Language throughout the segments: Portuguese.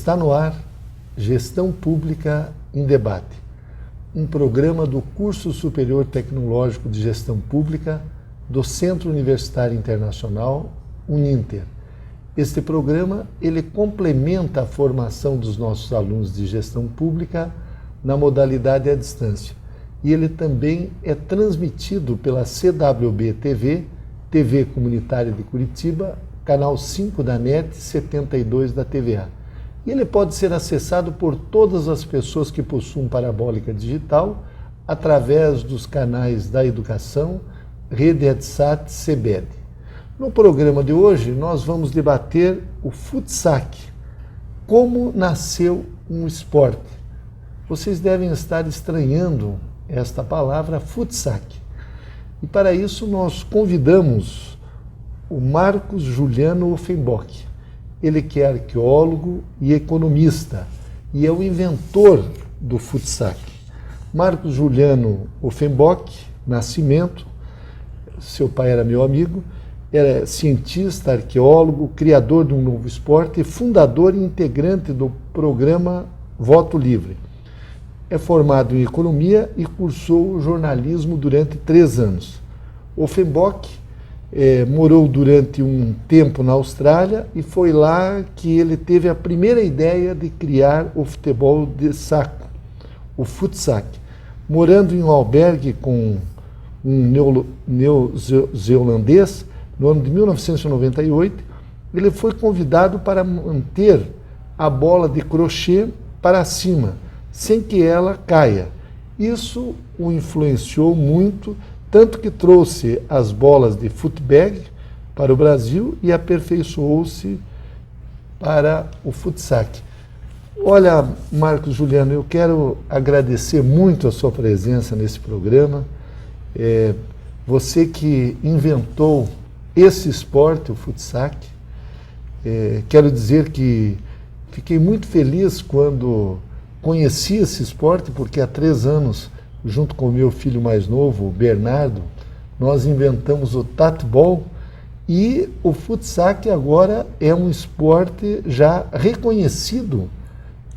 Está no ar Gestão Pública em Debate, um programa do Curso Superior Tecnológico de Gestão Pública do Centro Universitário Internacional, Uninter. Este programa ele complementa a formação dos nossos alunos de gestão pública na modalidade à distância. E ele também é transmitido pela CWB TV, TV Comunitária de Curitiba, canal 5 da NET, 72 da TVA. E ele pode ser acessado por todas as pessoas que possuem parabólica digital através dos canais da Educação, Rede EdSat, CBED. No programa de hoje, nós vamos debater o Futsac, como nasceu um esporte. Vocês devem estar estranhando esta palavra Futsac. E para isso nós convidamos o Marcos Juliano Offenbock. Ele que é arqueólogo e economista e é o inventor do Futsac. Marcos Juliano Offenbock, nascimento, seu pai era meu amigo, era cientista, arqueólogo, criador de um novo esporte e fundador e integrante do programa Voto Livre. É formado em economia e cursou jornalismo durante 3 anos. Offenbock morou durante um tempo na Austrália e foi lá que ele teve a primeira ideia de criar o futebol de saco, o Futsac. Morando em um albergue com um neozelandês, no ano de 1998, ele foi convidado para manter a bola de crochê para cima, sem que ela caia. Isso o influenciou muito, tanto que trouxe as bolas de footbag para o Brasil e aperfeiçoou-se para o Futsac. Olha, Marcos Juliano, eu quero agradecer muito a sua presença nesse programa. Você que inventou esse esporte, o Futsac. Quero dizer que fiquei muito feliz quando conheci esse esporte, porque há 3 anos, junto com o meu filho mais novo, o Bernardo, nós inventamos o tatball e o Futsac agora é um esporte já reconhecido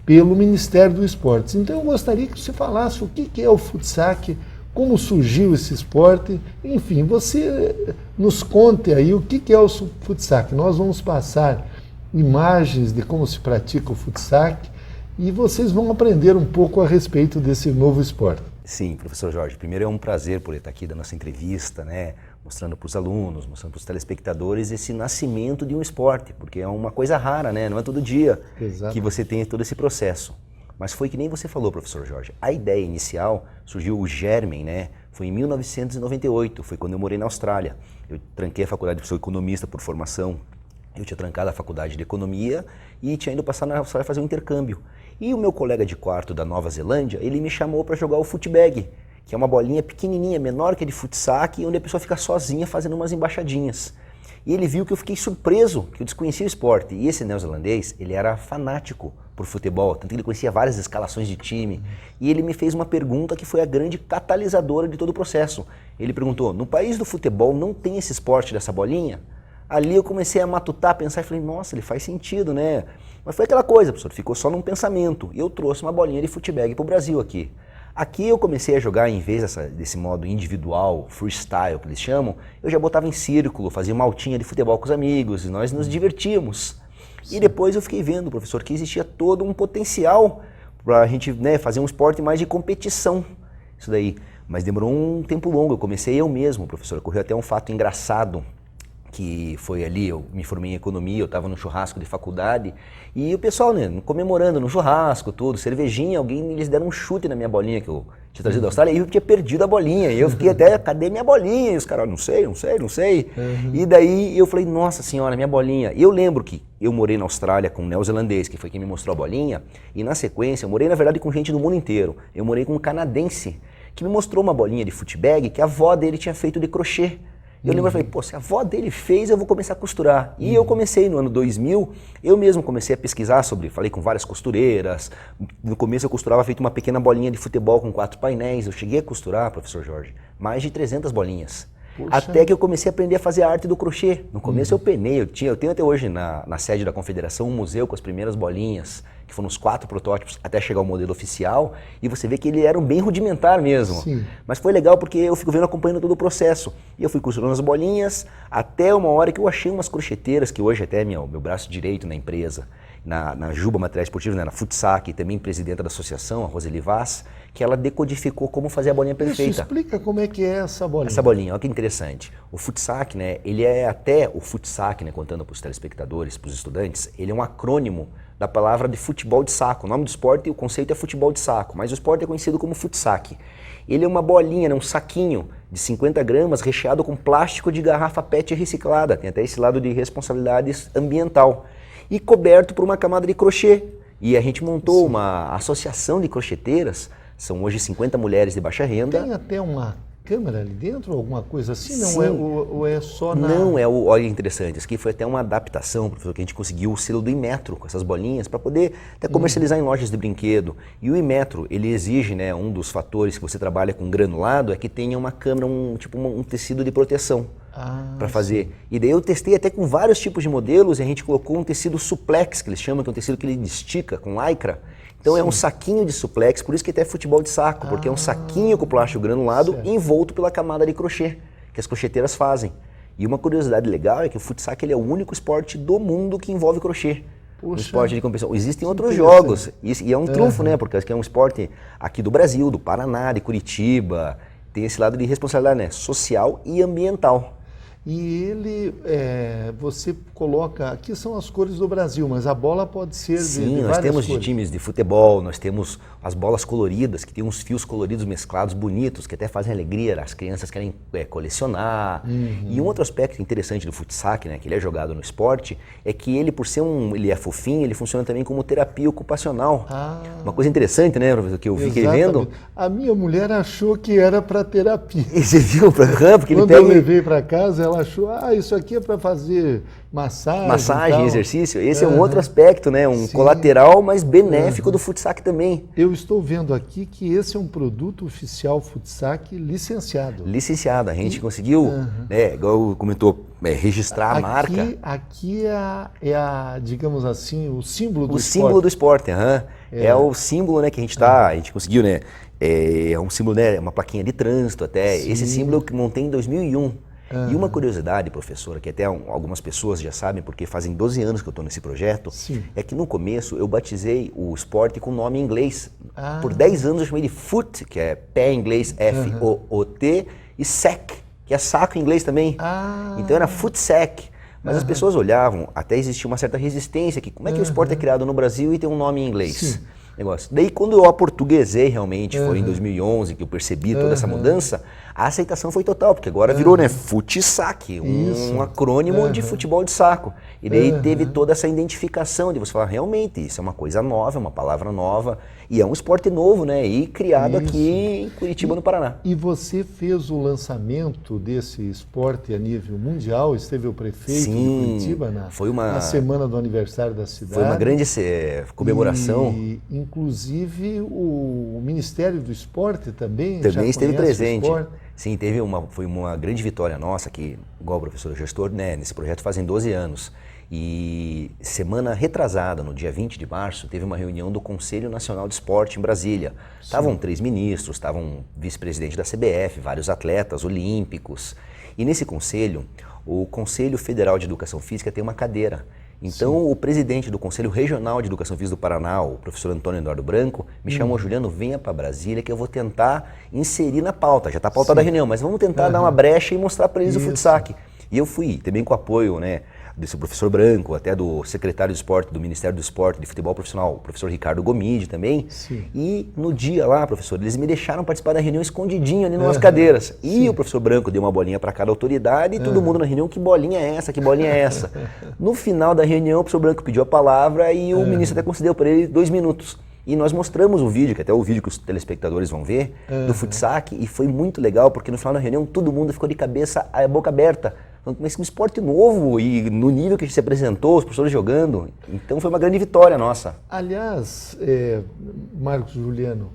pelo Ministério do Esporte. Então eu gostaria que você falasse o que é o Futsac, como surgiu esse esporte, enfim, você nos conte aí o que é o Futsac. Nós vamos passar imagens de como se pratica o Futsac e vocês vão aprender um pouco a respeito desse novo esporte. Sim, professor Jorge, primeiro é um prazer por estar aqui da nossa entrevista, né, mostrando para os alunos, mostrando para os telespectadores esse nascimento de um esporte, porque é uma coisa rara, né, não é todo dia que você tem todo esse processo. Mas foi que nem você falou, professor Jorge, a ideia inicial surgiu, o germen, né? Foi em 1998, foi quando eu morei na Austrália. Eu tranquei a faculdade, eu sou economista por formação, eu tinha trancado a faculdade de economia e tinha ido passar na Austrália fazer um intercâmbio. E o meu colega de quarto da Nova Zelândia, ele me chamou para jogar o footbag, que é uma bolinha pequenininha, menor que a de Futsac, onde a pessoa fica sozinha fazendo umas embaixadinhas. E ele viu que eu fiquei surpreso, que eu desconhecia o esporte. E esse neozelandês, ele era fanático por futebol, tanto que ele conhecia várias escalações de time. E ele me fez uma pergunta que foi a grande catalisadora de todo o processo. Ele perguntou, no país do futebol não tem esse esporte dessa bolinha? Ali eu comecei a matutar, pensar e falei, nossa, ele faz sentido, né? Mas foi aquela coisa, professor, ficou só num pensamento. E eu trouxe uma bolinha de futebag para o Brasil aqui. Aqui eu comecei a jogar, em vez desse modo individual, freestyle que eles chamam, eu já botava em círculo, fazia uma altinha de futebol com os amigos, e nós nos divertíamos. Sim. E depois eu fiquei vendo, professor, que existia todo um potencial para a gente, né, fazer um esporte mais de competição, isso daí. Mas demorou um tempo longo, eu comecei eu mesmo, professor, ocorreu até um fato engraçado, que foi ali, eu me formei em economia, eu estava num churrasco de faculdade, e o pessoal, né, comemorando no churrasco, tudo, cervejinha, eles deram um chute na minha bolinha que eu tinha trazido da Austrália, e eu tinha perdido a bolinha, e eu fiquei até, cadê minha bolinha? E os caras, não sei. E daí eu falei, nossa senhora, minha bolinha. E eu lembro que eu morei na Austrália com um neozelandês, que foi quem me mostrou a bolinha, e na sequência, eu morei na verdade com gente do mundo inteiro, eu morei com um canadense, que me mostrou uma bolinha de footbag que a avó dele tinha feito de crochê. Eu lembro, eu falei, pô, se a avó dele fez, eu vou começar a costurar. E eu comecei no ano 2000, eu mesmo comecei a pesquisar sobre, falei com várias costureiras. No começo eu costurava feito uma pequena bolinha de futebol com 4 painéis. Eu cheguei a costurar, professor Jorge, mais de 300 bolinhas. Poxa. Até que eu comecei a aprender a fazer a arte do crochê. No começo eu penei, eu tenho até hoje na sede da confederação um museu com as primeiras bolinhas, que foram os 4 protótipos até chegar ao modelo oficial, e você vê que ele era bem rudimentar mesmo. Sim. Mas foi legal porque eu fico vendo, acompanhando todo o processo. E eu fui costurando as bolinhas, até uma hora que eu achei umas crocheteiras, que hoje até é meu braço direito na empresa, na Juba Materiais Esportivos, né, na Futsac, e também presidenta da associação, a Roseli Vaz, que ela decodificou como fazer a bolinha perfeita. Isso, explica como é que é essa bolinha. Essa bolinha, olha que interessante. O Futsac, né, ele é até, o Futsac, né, contando para os telespectadores, para os estudantes, ele é um acrônimo da palavra de futebol de saco. O nome do esporte, o conceito é futebol de saco, mas o esporte é conhecido como Futsac. Ele é uma bolinha, né, um saquinho de 50 gramas recheado com plástico de garrafa PET reciclada, tem até esse lado de responsabilidade ambiental, e coberto por uma camada de crochê. E a gente montou uma associação de crocheteiras, são hoje 50 mulheres de baixa renda. Tem até uma câmera ali dentro, alguma coisa assim? Não, Sim. ou é só na... Não, olha, interessante, isso aqui foi até uma adaptação, professor, que a gente conseguiu o selo do Inmetro com essas bolinhas para poder até comercializar em lojas de brinquedo. E o Inmetro, ele exige, né, um dos fatores que você trabalha com granulado é que tenha uma câmera, um tecido de proteção para fazer. Sim. E daí eu testei até com vários tipos de modelos e a gente colocou um tecido suplex, que eles chamam, que é um tecido que ele estica com lycra. Então sim, é um saquinho de suplex, por isso que até é futebol de saco, porque é um saquinho com plástico granulado certo, envolto pela camada de crochê, que as crocheteiras fazem. E uma curiosidade legal é que o futsac ele é o único esporte do mundo que envolve crochê. Um esporte de competição. Existem outros jogos, e é um trunfo, né? Porque é um esporte aqui do Brasil, do Paraná, de Curitiba, tem esse lado de responsabilidade, né, social e ambiental. E ele, você coloca, aqui são as cores do Brasil, mas a bola pode ser de várias cores. Sim, nós temos de times de futebol, nós temos as bolas coloridas, que tem uns fios coloridos mesclados, bonitos, que até fazem alegria, as crianças querem colecionar. E um outro aspecto interessante do futsac, né, que ele é jogado no esporte, é que ele, por ser ele é fofinho, ele funciona também como terapia ocupacional. Uma coisa interessante, né, professor, que eu fiquei vendo. A minha mulher achou que era para terapia. E você viu, porque quando eu levei para casa, ela achou, isso aqui é para fazer massagem. Massagem, exercício. Esse é um outro aspecto, né? Um colateral, mas benéfico do futsac também. Eu estou vendo aqui que esse é um produto oficial futsac licenciado. Licenciado. A gente conseguiu, né, igual comentou, registrar a marca. Aqui é a, digamos assim, o símbolo do esporte. O símbolo do esporte, é o símbolo, né, que a gente conseguiu, né? É um símbolo, né? Uma plaquinha de trânsito até. Sim. Esse símbolo eu montei em 2001. E uma curiosidade, professora, que até algumas pessoas já sabem, porque fazem 12 anos que eu estou nesse projeto, é que no começo eu batizei o esporte com nome em inglês. Por 10 anos eu chamei de foot, que é pé em inglês, F-O-O-T, e sack, que é saco em inglês também. Então era futsac. Mas as pessoas olhavam, até existia uma certa resistência, que como é que o esporte é criado no Brasil e tem um nome em inglês? Sim. Negócio. Daí quando eu aportuguesei realmente, foi em 2011 que eu percebi toda essa mudança, a aceitação foi total, porque agora virou, né, futsac, um acrônimo de futebol de saco. E daí teve toda essa identificação de você falar, realmente, isso é uma coisa nova, é uma palavra nova, e é um esporte novo, né, e criado aqui em Curitiba, no Paraná. E você fez o lançamento desse esporte a nível mundial, esteve o prefeito de Curitiba na semana do aniversário da cidade. Foi uma grande comemoração. E, inclusive, o Ministério do Esporte também esteve presente. Sim, foi uma grande vitória nossa, que, igual o professor gestor, né, nesse projeto fazem 12 anos. E semana retrasada, no dia 20 de março, teve uma reunião do Conselho Nacional de Esporte em Brasília. Estavam 3 ministros, estavam um vice-presidente da CBF, vários atletas olímpicos. E nesse conselho, o Conselho Federal de Educação Física tem uma cadeira. Então, o presidente do Conselho Regional de Educação Física do Paraná, o professor Antônio Eduardo Branco, me chamou, Juliano, venha para Brasília que eu vou tentar inserir na pauta. Já está pautada a reunião, mas vamos tentar dar uma brecha e mostrar para eles o futsac. E eu fui, também com o apoio, né, desse professor Branco, até do secretário de esporte, do Ministério do Esporte, de Futebol Profissional, o professor Ricardo Gomide também. E no dia lá, professor, eles me deixaram participar da reunião escondidinho ali nas cadeiras. E o professor Branco deu uma bolinha para cada autoridade e todo mundo na reunião, que bolinha é essa, que bolinha é essa? No final da reunião, o professor Branco pediu a palavra e o ministro até concedeu para ele 2 minutos. E nós mostramos o vídeo, que até é o vídeo que os telespectadores vão ver, do futsac, e foi muito legal, porque no final da reunião todo mundo ficou de cabeça, a boca aberta. Mas que um esporte novo e no nível que a gente se apresentou, os professores jogando. Então foi uma grande vitória nossa. Aliás, Marcos Juliano,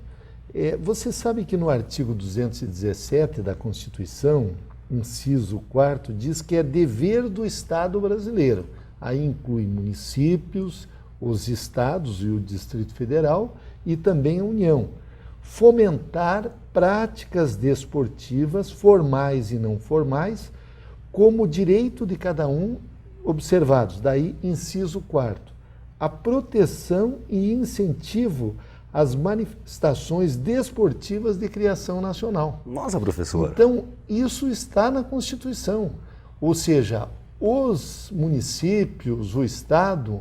você sabe que no artigo 217 da Constituição, inciso 4º, diz que é dever do Estado brasileiro. Aí inclui municípios, os estados e o Distrito Federal e também a União. Fomentar práticas desportivas, formais e não formais, como direito de cada um observados. Daí, inciso 4º. A proteção e incentivo às manifestações desportivas de criação nacional. Nossa, professor. Então, isso está na Constituição. Ou seja, os municípios, o Estado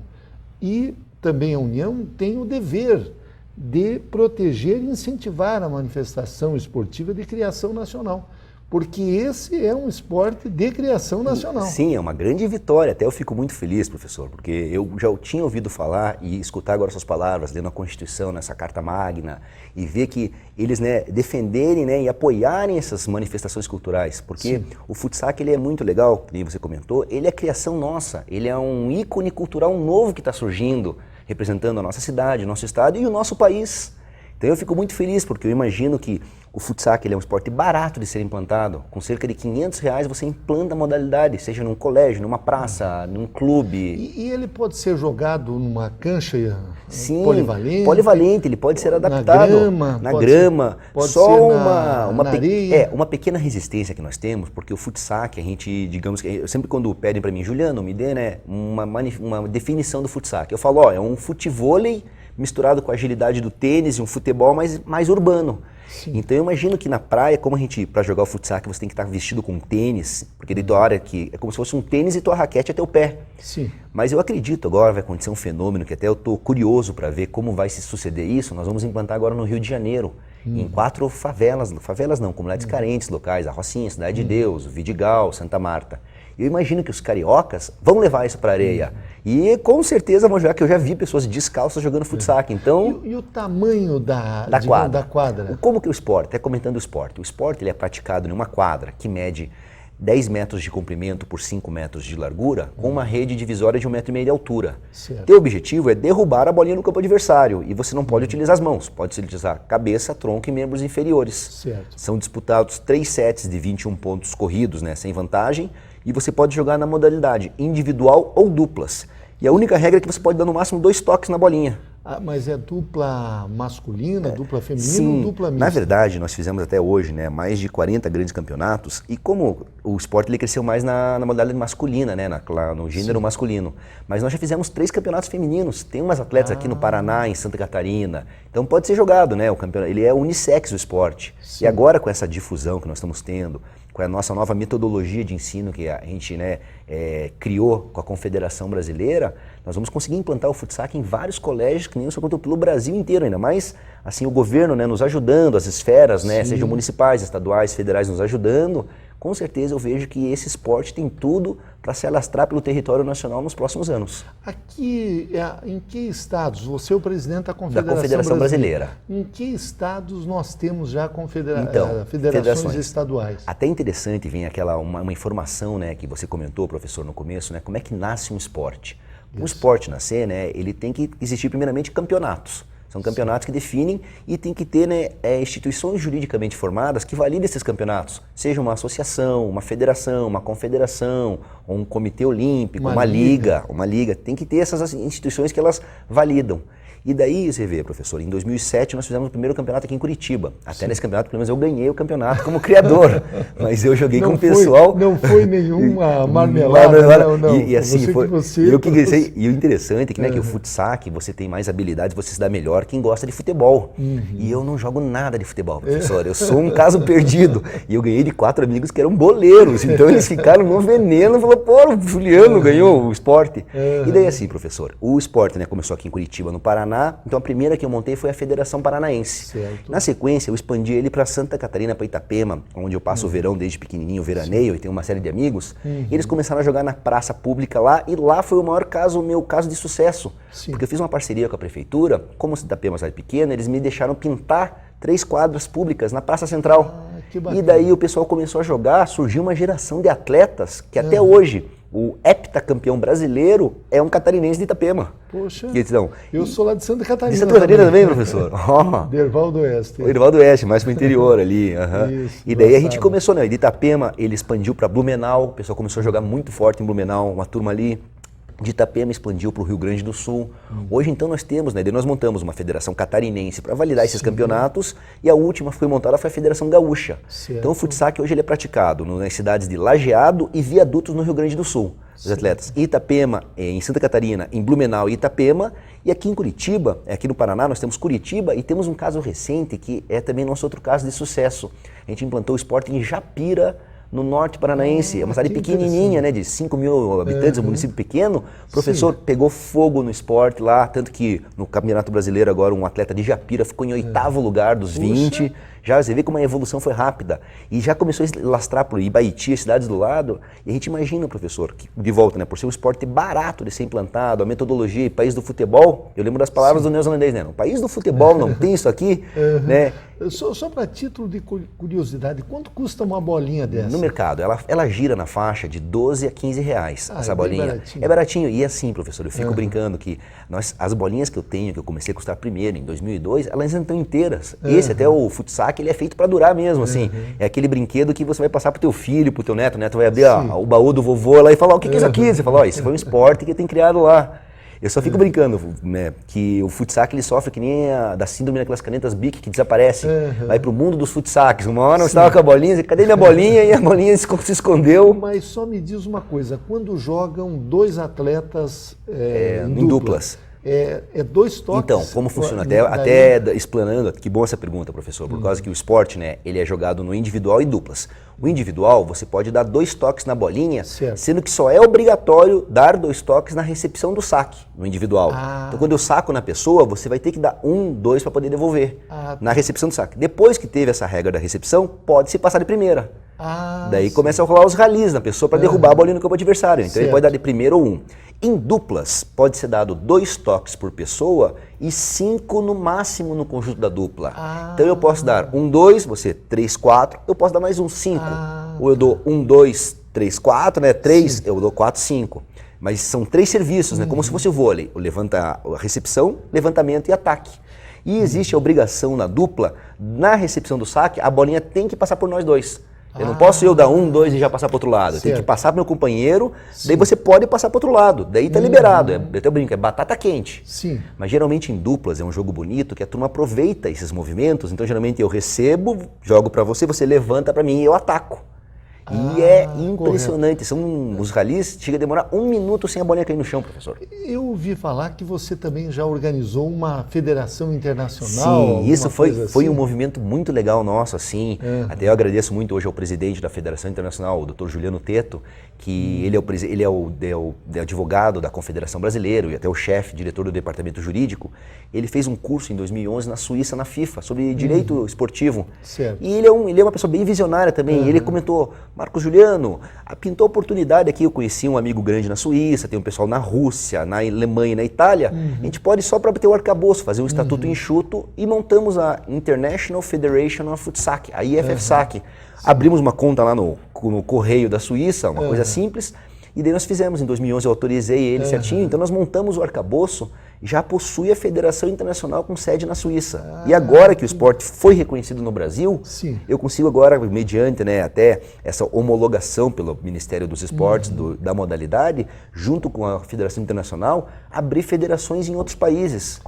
e também a União têm o dever de proteger e incentivar a manifestação esportiva de criação nacional, porque esse é um esporte de criação nacional. Sim, é uma grande vitória. Até eu fico muito feliz, professor, porque eu já tinha ouvido falar e escutar agora suas palavras, lendo a Constituição, nessa Carta Magna, e ver que eles, né, defenderem, né, e apoiarem essas manifestações culturais, porque o futsal, ele é muito legal, como você comentou, ele é criação nossa, ele é um ícone cultural novo que está surgindo, representando a nossa cidade, o nosso estado e o nosso país. Então eu fico muito feliz, porque eu imagino que o futsal, ele é um esporte barato de ser implantado. Com cerca de R$500 você implanta a modalidade, seja num colégio, numa praça, num clube. E ele pode ser jogado numa cancha Sim, polivalente? Polivalente, ele pode ser adaptado. Na grama. Pode só ser uma areia. Uma pequena resistência que nós temos, porque o futsal, que a gente, digamos que, sempre quando pedem para mim, Juliano, me dê, né, uma definição do futsal, que eu falo, ó, é um futevôlei misturado com a agilidade do tênis e um futebol mais urbano. Sim. Então eu imagino que na praia, como a gente, para jogar o futsal, você tem que estar vestido com tênis, porque daí tua hora que é como se fosse um tênis e tua raquete até o pé. Sim. Mas eu acredito agora vai acontecer um fenômeno que até eu estou curioso para ver como vai se suceder isso. Nós vamos implantar agora no Rio de Janeiro, em 4 favelas não, comunidades carentes locais, a Rocinha, Cidade de Deus, o Vidigal, Santa Marta. Eu imagino que os cariocas vão levar isso para a areia. E com certeza vão jogar, que eu já vi pessoas descalças jogando futsal. Então, e o tamanho da quadra? Como que o esporte? Até comentando o esporte. O esporte, ele é praticado em uma quadra que mede 10 metros de comprimento por 5 metros de largura, com uma rede divisória de 1,5 m de altura. Certo. O objetivo é derrubar a bolinha no campo adversário. E você não pode utilizar as mãos. Pode utilizar cabeça, tronco e membros inferiores. Certo. São disputados 3 sets de 21 pontos corridos, né, sem vantagem. E você pode jogar na modalidade individual ou duplas. E a única regra é que você pode dar no máximo 2 toques na bolinha. Ah, mas é dupla masculina, dupla feminina Sim, ou dupla mista? Na verdade, nós fizemos até hoje, né, mais de 40 grandes campeonatos, e como o esporte ele cresceu mais na modalidade masculina, né, no gênero masculino, mas nós já fizemos 3 campeonatos femininos. Tem umas atletas aqui no Paraná, em Santa Catarina, então pode ser jogado, né, o campeonato, ele é unissex o esporte. Sim. E agora com essa difusão que nós estamos tendo, com a nossa nova metodologia de ensino que a gente, né, criou com a Confederação Brasileira, nós vamos conseguir implantar o futsal em vários colégios, que nem o senhor contou, pelo Brasil inteiro, ainda mais assim, o governo, né, nos ajudando, as esferas, né, sejam municipais, estaduais, federais nos ajudando. Com certeza eu vejo que esse esporte tem tudo para se alastrar pelo território nacional nos próximos anos. Aqui, em que estados? Você é o presidente da Confederação, Brasileira. Em que estados nós temos já federações estaduais? Até interessante, vem uma informação, né, que você comentou, professor, no começo, né, como é que nasce um esporte. Um esporte nascer, né, ele tem que existir primeiramente campeonatos. São campeonatos que definem e tem que ter, né, instituições juridicamente formadas que validem esses campeonatos. Seja uma associação, uma federação, uma confederação, ou um comitê olímpico, uma liga. Tem que ter essas instituições que elas validam. E daí você vê, professor, em 2007 nós fizemos o primeiro campeonato aqui em Curitiba. Até nesse campeonato, pelo menos eu ganhei o campeonato como criador. Mas eu joguei com o pessoal... Não foi nenhuma marmelada, não. E assim, e o interessante é que, né, que o futsal, que você tem mais habilidades, você se dá melhor quem gosta de futebol. E eu não jogo nada de futebol, professor. Eu sou um caso perdido. E eu ganhei de 4 amigos que eram boleiros. Então eles ficaram no veneno e falaram, pô, o Juliano ganhou o esporte. E daí assim, professor, o esporte, né, começou aqui em Curitiba, no Paraná. Então a primeira que eu montei foi a Federação Paranaense. Certo. Na sequência eu expandi ele para Santa Catarina, para Itapema, onde eu passo o verão desde pequenininho, veraneio, e tenho uma série de amigos. E eles começaram a jogar na praça pública lá, e lá foi o meu caso de sucesso. Sim. Porque eu fiz uma parceria com a prefeitura, como Itapema é uma cidade pequena, eles me deixaram pintar 3 quadras públicas na Praça Central. E daí o pessoal começou a jogar, surgiu uma geração de atletas que até hoje o heptacampeão brasileiro é um catarinense de Itapema. Poxa, então, eu sou lá de Santa Catarina. De Santa Catarina também, professor? Derval do Oeste. O Derval do Oeste, mais pro interior ali. Isso, e daí a gente começou, né? De Itapema, ele expandiu para Blumenau, o pessoal começou a jogar muito forte em Blumenau, uma turma ali. De Itapema expandiu para o Rio Grande do Sul. Hoje, então, nós temos, né? Nós montamos uma federação catarinense para validar esses campeonatos e a última que foi montada foi a Federação Gaúcha. Certo. Então, o futsal hoje ele é praticado nas cidades de Lajeado e Viadutos no Rio Grande do Sul. Os atletas Itapema, em Santa Catarina, em Blumenau e Itapema. E aqui em Curitiba, aqui no Paraná, nós temos Curitiba e temos um caso recente que é também nosso outro caso de sucesso. A gente implantou o esporte em Japira, no norte paranaense. É uma cidade pequenininha, né, de 5 mil habitantes, um município pequeno. O professor pegou fogo no esporte lá, tanto que no Campeonato Brasileiro agora um atleta de Japira ficou em 8º lugar dos 20. Já você vê como a evolução foi rápida. E já começou a lastrar por Ibaiti, as cidades do lado. E a gente imagina, professor, que, de volta, né, por ser um esporte barato de ser implantado, a metodologia e país do futebol, eu lembro das palavras do neozelandês, né? No país do futebol não tem isso aqui, né? Só para título de curiosidade, quanto custa uma bolinha dessa? No mercado, ela gira na faixa de 12 a 15 reais, essa bolinha. Baratinho. É baratinho. E assim, professor, eu fico brincando que as bolinhas que eu tenho, que eu comecei a custar primeiro, em 2002, elas ainda estão inteiras. Esse até o futsal, ele é feito para durar mesmo, assim. É aquele brinquedo que você vai passar pro teu filho, pro teu neto. O neto vai abrir o baú do vovô lá e falar, o que é isso aqui? Você fala, isso foi um esporte que tem criado lá. Eu só fico brincando, né, que o futsal ele sofre que nem da síndrome daquelas canetas Bic que desaparecem. Vai pro mundo dos futsaks. Uma hora eu estava com a bolinha, cadê minha bolinha? E a bolinha se escondeu. Mas só me diz uma coisa, quando jogam dois atletas em duplas. É 2 toques? Então, como funciona? Até explanando, que bom essa pergunta, professor, por causa que o esporte, né, ele é jogado no individual e duplas. O individual, você pode dar 2 toques na bolinha, sendo que só é obrigatório dar 2 toques na recepção do saque, no individual. Então, quando eu saco na pessoa, você vai ter que dar 1, 2 para poder devolver na recepção do saque. Depois que teve essa regra da recepção, pode se passar de primeira. Daí começa a rolar os ralis na pessoa para derrubar a bolinha no campo adversário. Então, ele pode dar de primeiro ou 1. Em duplas, pode ser dado 2 toques por pessoa e 5 no máximo no conjunto da dupla. Então eu posso dar 1, 2, você 3, 4, eu posso dar mais um 5. Ou eu dou 1, 2, 3, 4, né? 3, eu dou 4, 5. Mas são 3 serviços, né? Como se fosse o vôlei. A recepção, levantamento e ataque. E existe a obrigação na dupla, na recepção do saque, a bolinha tem que passar por nós dois. Eu não posso dar 1, 2 e já passar para outro lado. Eu tenho que passar para meu companheiro, daí você pode passar para outro lado. Daí tá liberado. Eu até brinco, é batata quente. Sim. Mas geralmente em duplas é um jogo bonito que a turma aproveita esses movimentos. Então geralmente eu recebo, jogo para você, você levanta para mim e eu ataco. E é impressionante. Os ralis chega a demorar 1 minuto sem a bolinha cair no chão, professor. Eu ouvi falar que você também já organizou uma federação internacional. Sim, isso foi assim? Um movimento muito legal nosso, assim. Até eu agradeço muito hoje ao presidente da Federação Internacional, o Dr. Juliano Teto, que ele é o advogado da Confederação Brasileira e até o chefe, diretor do departamento jurídico. Ele fez um curso em 2011 na Suíça, na FIFA, sobre direito esportivo. Certo. E ele é uma pessoa bem visionária também. Ele comentou, Marcos Juliano, pintou a oportunidade aqui, eu conheci um amigo grande na Suíça, tem um pessoal na Rússia, na Alemanha e na Itália. A gente pode só para ter o arcabouço, fazer um estatuto enxuto e montamos a International Federation of Futsal, a IFFSAC. Abrimos uma conta lá no Correio da Suíça, uma coisa simples, e daí nós fizemos, em 2011 eu autorizei ele certinho, então nós montamos o arcabouço, já possui a Federação Internacional com sede na Suíça. E agora que o esporte foi reconhecido no Brasil, eu consigo agora, mediante até essa homologação pelo Ministério dos Esportes, da modalidade, junto com a Federação Internacional, abrir federações em outros países.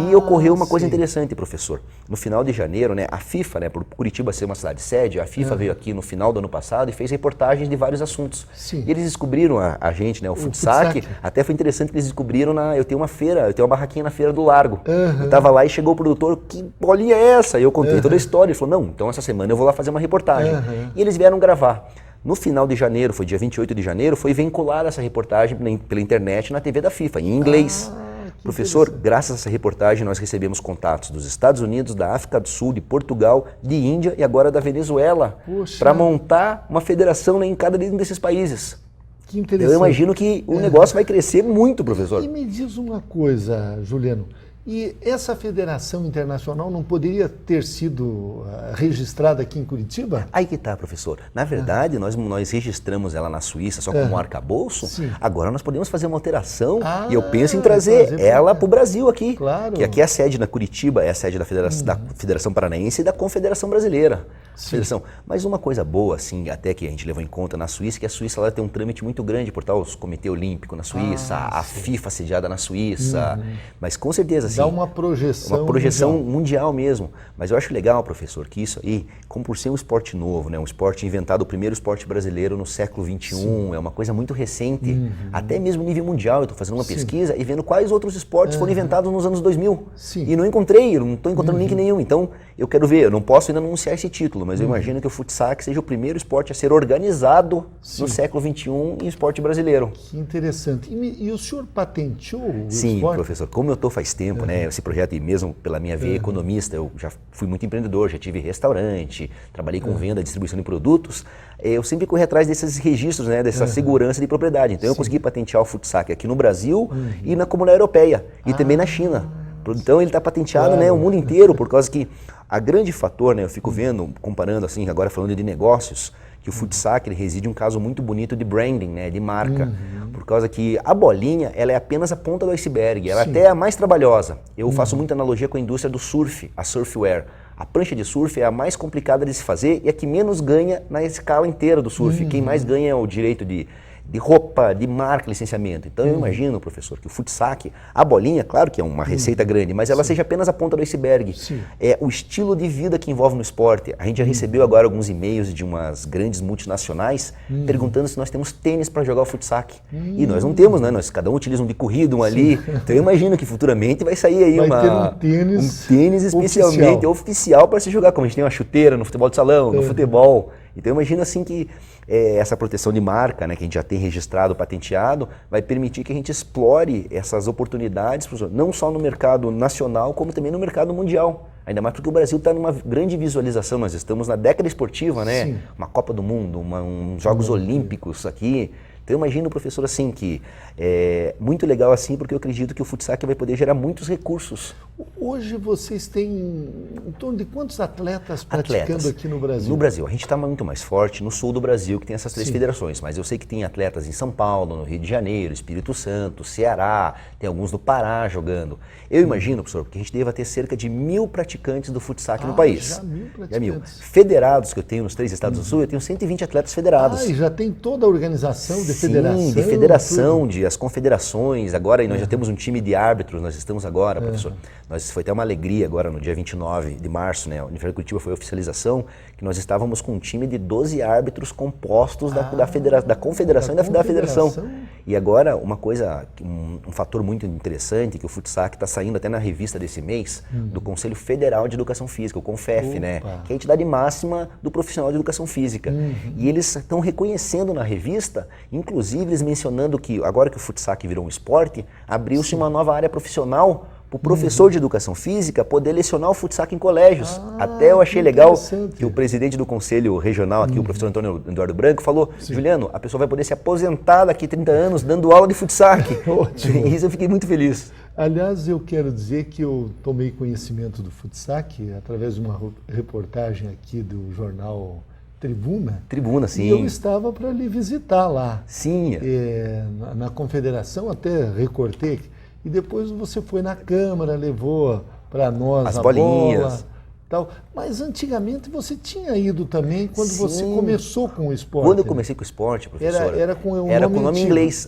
E ocorreu uma coisa interessante, professor. No final de janeiro, a FIFA, por Curitiba ser uma cidade sede, a FIFA veio aqui no final do ano passado e fez reportagens de vários assuntos. E eles descobriram a gente, o futsal, até foi interessante que eles descobriram, eu tenho uma barraquinha na Feira do Largo. Eu estava lá e chegou o produtor, que bolinha é essa? E eu contei toda a história, ele falou, não, então essa semana eu vou lá fazer uma reportagem. E eles vieram gravar. No final de janeiro, foi dia 28 de janeiro, foi vinculada essa reportagem pela internet na TV da FIFA, em inglês. Professor, graças a essa reportagem nós recebemos contatos dos Estados Unidos, da África do Sul, de Portugal, de Índia e agora da Venezuela, para montar uma federação em cada um desses países. Que interessante. Eu imagino que o negócio vai crescer muito, professor. E me diz uma coisa, Juliano, E essa federação internacional não poderia ter sido registrada aqui em Curitiba? Aí que tá, professor. Na verdade, nós registramos ela na Suíça só como arcabouço. Sim. Agora nós podemos fazer uma alteração e eu penso em trazer ela para o Brasil aqui. Claro. Que aqui é a sede na Curitiba, é a sede da Federação Paranaense e da Confederação Brasileira. Federação. Mas uma coisa boa, assim, até que a gente levou em conta na Suíça, que a Suíça ela tem um trâmite muito grande por tal, o Comitê Olímpico na Suíça, a FIFA sediada na Suíça. Mas com certeza, assim, dá uma projeção. Uma projeção mundial mesmo. Mas eu acho legal, professor, que isso aí, como por ser um esporte novo, né, um esporte inventado, o primeiro esporte brasileiro no século XXI, é uma coisa muito recente, até mesmo nível mundial. Eu estou fazendo uma pesquisa e vendo quais outros esportes foram inventados nos anos 2000. E não encontrei, eu não estou encontrando link nenhum. Então, eu quero ver, eu não posso ainda anunciar esse título, mas eu imagino que o futsal seja o primeiro esporte a ser organizado no século XXI em esporte brasileiro. Que interessante. E o senhor patenteou o esporte? Sim, professor. Como eu estou faz tempo, né, esse projeto, e mesmo pela minha veia economista, eu já fui muito empreendedor, já tive restaurante, trabalhei com venda, distribuição de produtos, eu sempre corri atrás desses registros, né, dessa segurança de propriedade. Então eu consegui patentear o futsal aqui no Brasil e na Comunidade Europeia e também na China. Então ele está patenteado, né, o mundo inteiro, por causa que a grande fator, né, eu fico vendo, comparando assim, agora falando de negócios, que o futsal ele reside um caso muito bonito de branding, né, de marca, por causa que a bolinha ela é apenas a ponta do iceberg, ela até é a mais trabalhosa. Eu faço muita analogia com a indústria do surf, a surfwear. A prancha de surf é a mais complicada de se fazer e a que menos ganha na escala inteira do surf. Quem mais ganha é o direito de roupa, de marca, licenciamento. Então eu imagino, professor, que o futsal, a bolinha, claro que é uma receita grande, mas ela seja apenas a ponta do iceberg. É o estilo de vida que envolve no esporte. A gente já recebeu agora alguns e-mails de umas grandes multinacionais perguntando se nós temos tênis para jogar o futsal. E nós não temos, né? Cada um utiliza um de corrida, um ali. Então eu imagino que futuramente vai sair aí um tênis especialmente oficial para se jogar, como a gente tem uma chuteira no futebol de salão, no futebol. Então eu imagino assim que essa proteção de marca, né, que a gente já tem registrado, patenteado, vai permitir que a gente explore essas oportunidades, não só no mercado nacional, como também no mercado mundial. Ainda mais porque o Brasil está numa grande visualização, nós estamos na década esportiva, né? Uma Copa do Mundo, uns Jogos Olímpicos aqui. Então eu imagino, professor, assim, que é muito legal assim, porque eu acredito que o futsal vai poder gerar muitos recursos. Hoje vocês têm em torno de quantos atletas praticando aqui no Brasil? No Brasil, a gente está muito mais forte no sul do Brasil, que tem essas três federações, mas eu sei que tem atletas em São Paulo, no Rio de Janeiro, Espírito Santo, Ceará, tem alguns no Pará jogando. Eu imagino, professor, que a gente deva ter cerca de 1000 praticantes do futsal no país. Já 1000 praticantes. Federados que eu tenho nos 3 estados do sul, eu tenho 120 atletas federados. E já tem toda a organização de federação? Sim, de federação, as confederações. Agora nós já temos um time de árbitros, nós estamos agora, professor. Foi até uma alegria agora no dia 29 de março, né? O Universidade de Curitiba foi a oficialização que nós estávamos com um time de 12 árbitros compostos da confederação e da federação. E agora uma coisa, um fator muito interessante, que o futsal está saindo até na revista desse mês, do Conselho Federal de Educação Física, o CONFEF, né? Que é a entidade máxima do profissional de educação física. E eles estão reconhecendo na revista, inclusive eles mencionando que agora que o futsal virou um esporte, abriu-se uma nova área profissional para o professor de educação física poder lecionar o futsal em colégios. Até eu achei legal que o presidente do conselho regional aqui, o professor Antônio Eduardo Branco, falou, Juliano, a pessoa vai poder se aposentar daqui a 30 anos dando aula de futsal. Ótimo. Isso eu fiquei muito feliz. Aliás, eu quero dizer que eu tomei conhecimento do futsal através de uma reportagem aqui do jornal Tribuna. Tribuna, sim. E eu estava para lhe visitar lá. Sim. Na confederação, até recortei. E depois você foi na Câmara, levou para nós as a bolinhas. Bola, tal. Mas antigamente você tinha ido também quando você começou com o esporte. Quando eu comecei com o esporte, professor, era com o nome em inglês.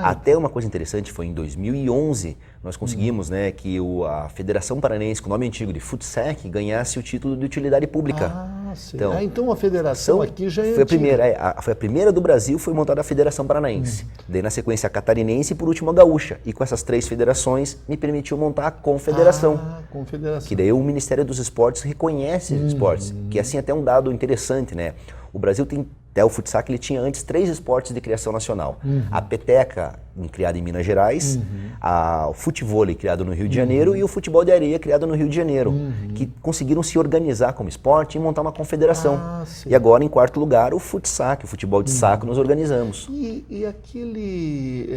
Até uma coisa interessante, foi em 2011, nós conseguimos que a Federação Paranaense, com o nome antigo de FUTSEC, ganhasse o título de utilidade pública. Então a federação aqui já é foi a primeira do Brasil, foi montada a Federação Paranaense. Daí na sequência a Catarinense e por último a Gaúcha. E com essas 3 federações me permitiu montar a Confederação. Que daí o Ministério dos Esportes reconhece os esportes. Que assim até um dado interessante, né? O Brasil tem Até o futsal ele tinha antes 3 esportes de criação nacional. A peteca, criada em Minas Gerais, o futevôlei, criado no Rio de Janeiro, e o futebol de areia, criado no Rio de Janeiro, que conseguiram se organizar como esporte e montar uma confederação. E agora, em quarto lugar, o futsal, o futebol de saco, nós organizamos. E aquele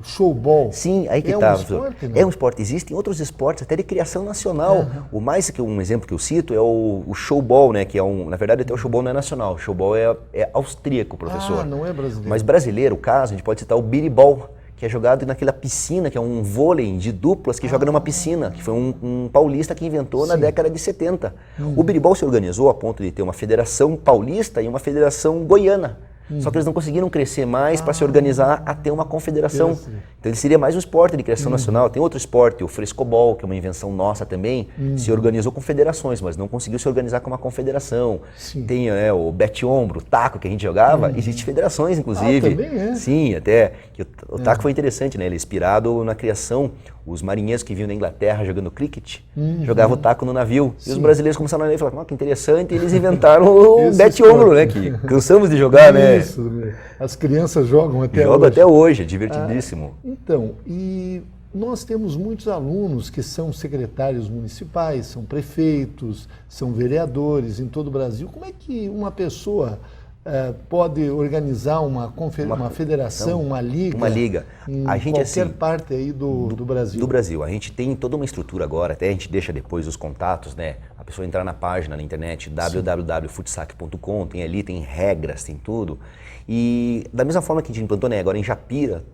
showball? Sim, aí que é tá. Um esporte, né? É um esporte. Existem outros esportes, até de criação nacional. O mais que um exemplo que eu cito é o showball, né? Que é na verdade, até o showball não é nacional. O showball é austríaco, professor. Não é brasileiro. Mas brasileiro, o caso, a gente pode citar o biribol, que é jogado naquela piscina, que é um vôlei de duplas que joga numa piscina, que foi um paulista que inventou na década de 70. O biribol se organizou a ponto de ter uma federação paulista e uma federação goiana. Só que eles não conseguiram crescer mais para se organizar a ter uma confederação. Então ele seria mais um esporte de criação nacional. Tem outro esporte, o frescobol, que é uma invenção nossa também, se organizou com federações, mas não conseguiu se organizar com uma confederação. Tem o bete-ombro, o taco que a gente jogava, existem federações inclusive. Também é? Sim, até. O taco foi interessante, né? Ele é inspirado na criação. Os marinheiros que vinham da Inglaterra jogando cricket, jogavam o taco no navio. E os brasileiros começaram a ler e falaram, que interessante, e eles inventaram o bete-ombro, né? Que cansamos de jogar, né? Isso, as crianças jogam até hoje. Jogam até hoje, é divertidíssimo. Então, e nós temos muitos alunos que são secretários municipais, são prefeitos, são vereadores em todo o Brasil. Como é que uma pessoa pode organizar uma federação, uma liga? Uma liga. Em a gente, qualquer assim, parte aí do Brasil. Do Brasil. A gente tem toda uma estrutura agora, até a gente deixa depois os contatos, né? A pessoa entrar na página na internet, www.futsac.com, tem regras, tem tudo. E da mesma forma que a gente implantou, né, agora em Japira,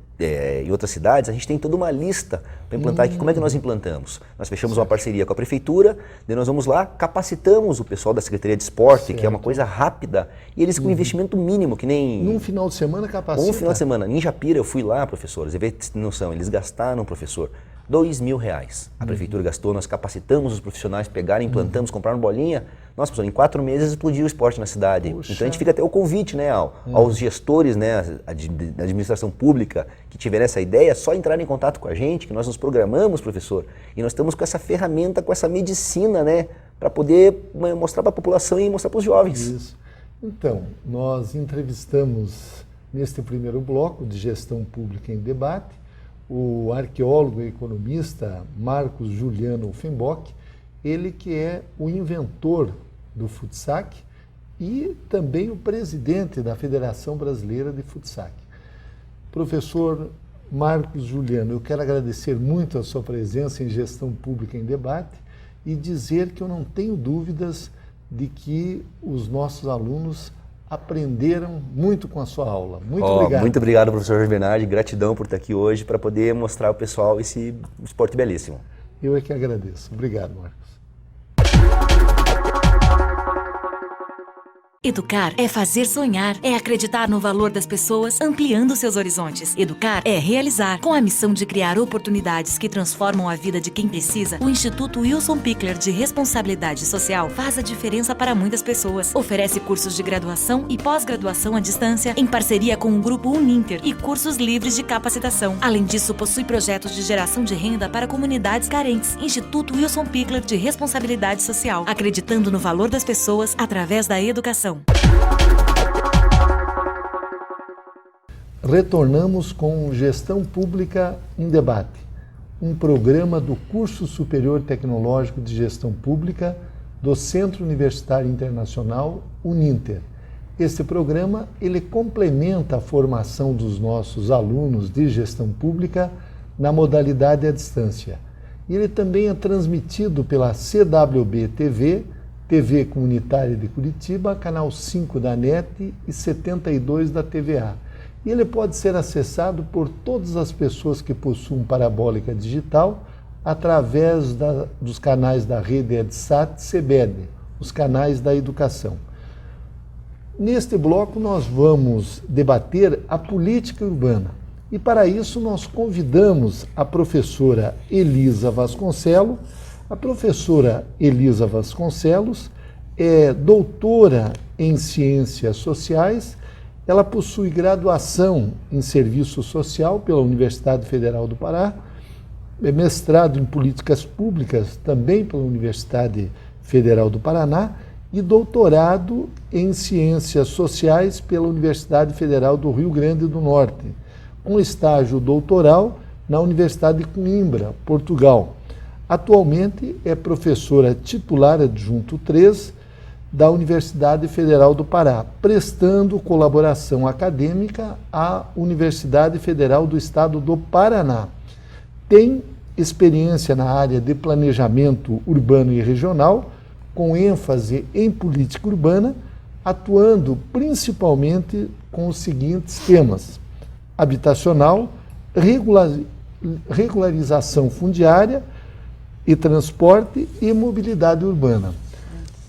em outras cidades, a gente tem toda uma lista para implantar aqui. Como é que nós implantamos? Nós fechamos uma parceria com a prefeitura, daí nós vamos lá, capacitamos o pessoal da Secretaria de Esporte, que é uma coisa rápida, e eles com investimento mínimo, que nem... Num final de semana capacita? Um final de semana. Em Japira eu fui lá, professor, você vê que noção, eles gastaram, professor, R$2.000. A prefeitura gastou, nós capacitamos os profissionais, pegaram, implantamos, compraram bolinha. Nossa, professor, em 4 meses explodiu o esporte na cidade. Puxa. Então a gente fica até o convite, né, aos gestores, né, da administração pública que tiverem essa ideia, só entrar em contato com a gente, que nós nos programamos, professor, e nós estamos com essa ferramenta, com essa medicina, né, para poder mostrar para a população e mostrar para os jovens. Isso. Então, nós entrevistamos neste primeiro bloco de Gestão Pública em Debate o arqueólogo e economista Marcos Juliano Offenbock, ele que é o inventor do Futsac e também o presidente da Federação Brasileira de Futsac. Professor Marcos Juliano, eu quero agradecer muito a sua presença em Gestão Pública em Debate e dizer que eu não tenho dúvidas de que os nossos alunos aprenderam muito com a sua aula. Muito obrigado. Muito obrigado, professor Bernardi. Gratidão por estar aqui hoje para poder mostrar ao pessoal esse esporte belíssimo. Eu é que agradeço. Obrigado, Marcos. Educar é fazer sonhar, é acreditar no valor das pessoas, ampliando seus horizontes. Educar é realizar. Com a missão de criar oportunidades que transformam a vida de quem precisa, o Instituto Wilson Pickler de Responsabilidade Social faz a diferença para muitas pessoas. Oferece cursos de graduação e pós-graduação à distância, em parceria com o Grupo Uninter e cursos livres de capacitação. Além disso, possui projetos de geração de renda para comunidades carentes. Instituto Wilson Pickler de Responsabilidade Social, acreditando no valor das pessoas através da educação. Retornamos com Gestão Pública em Debate, um programa do Curso Superior Tecnológico de Gestão Pública do Centro Universitário Internacional Uninter. Este programa ele complementa a formação dos nossos alunos de gestão pública na modalidade à distância. E ele também é transmitido pela CWB TV, TV Comunitária de Curitiba, canal 5 da NET e 72 da TVA. E ele pode ser acessado por todas as pessoas que possuem parabólica digital através dos canais da rede EdSat CBED, os canais da educação. Neste bloco nós vamos debater a política urbana. E para isso nós convidamos a professora Elisa Vasconcelos. A professora Elisa Vasconcelos é doutora em Ciências Sociais, ela possui graduação em Serviço Social pela Universidade Federal do Pará, é mestrado em Políticas Públicas também pela Universidade Federal do Paraná e doutorado em Ciências Sociais pela Universidade Federal do Rio Grande do Norte, com estágio doutoral na Universidade de Coimbra, Portugal. Atualmente é professora titular adjunto 3 da Universidade Federal do Pará, prestando colaboração acadêmica à Universidade Federal do Estado do Paraná. Tem experiência na área de planejamento urbano e regional, com ênfase em política urbana, atuando principalmente com os seguintes temas: habitacional, regularização fundiária e transporte e mobilidade urbana.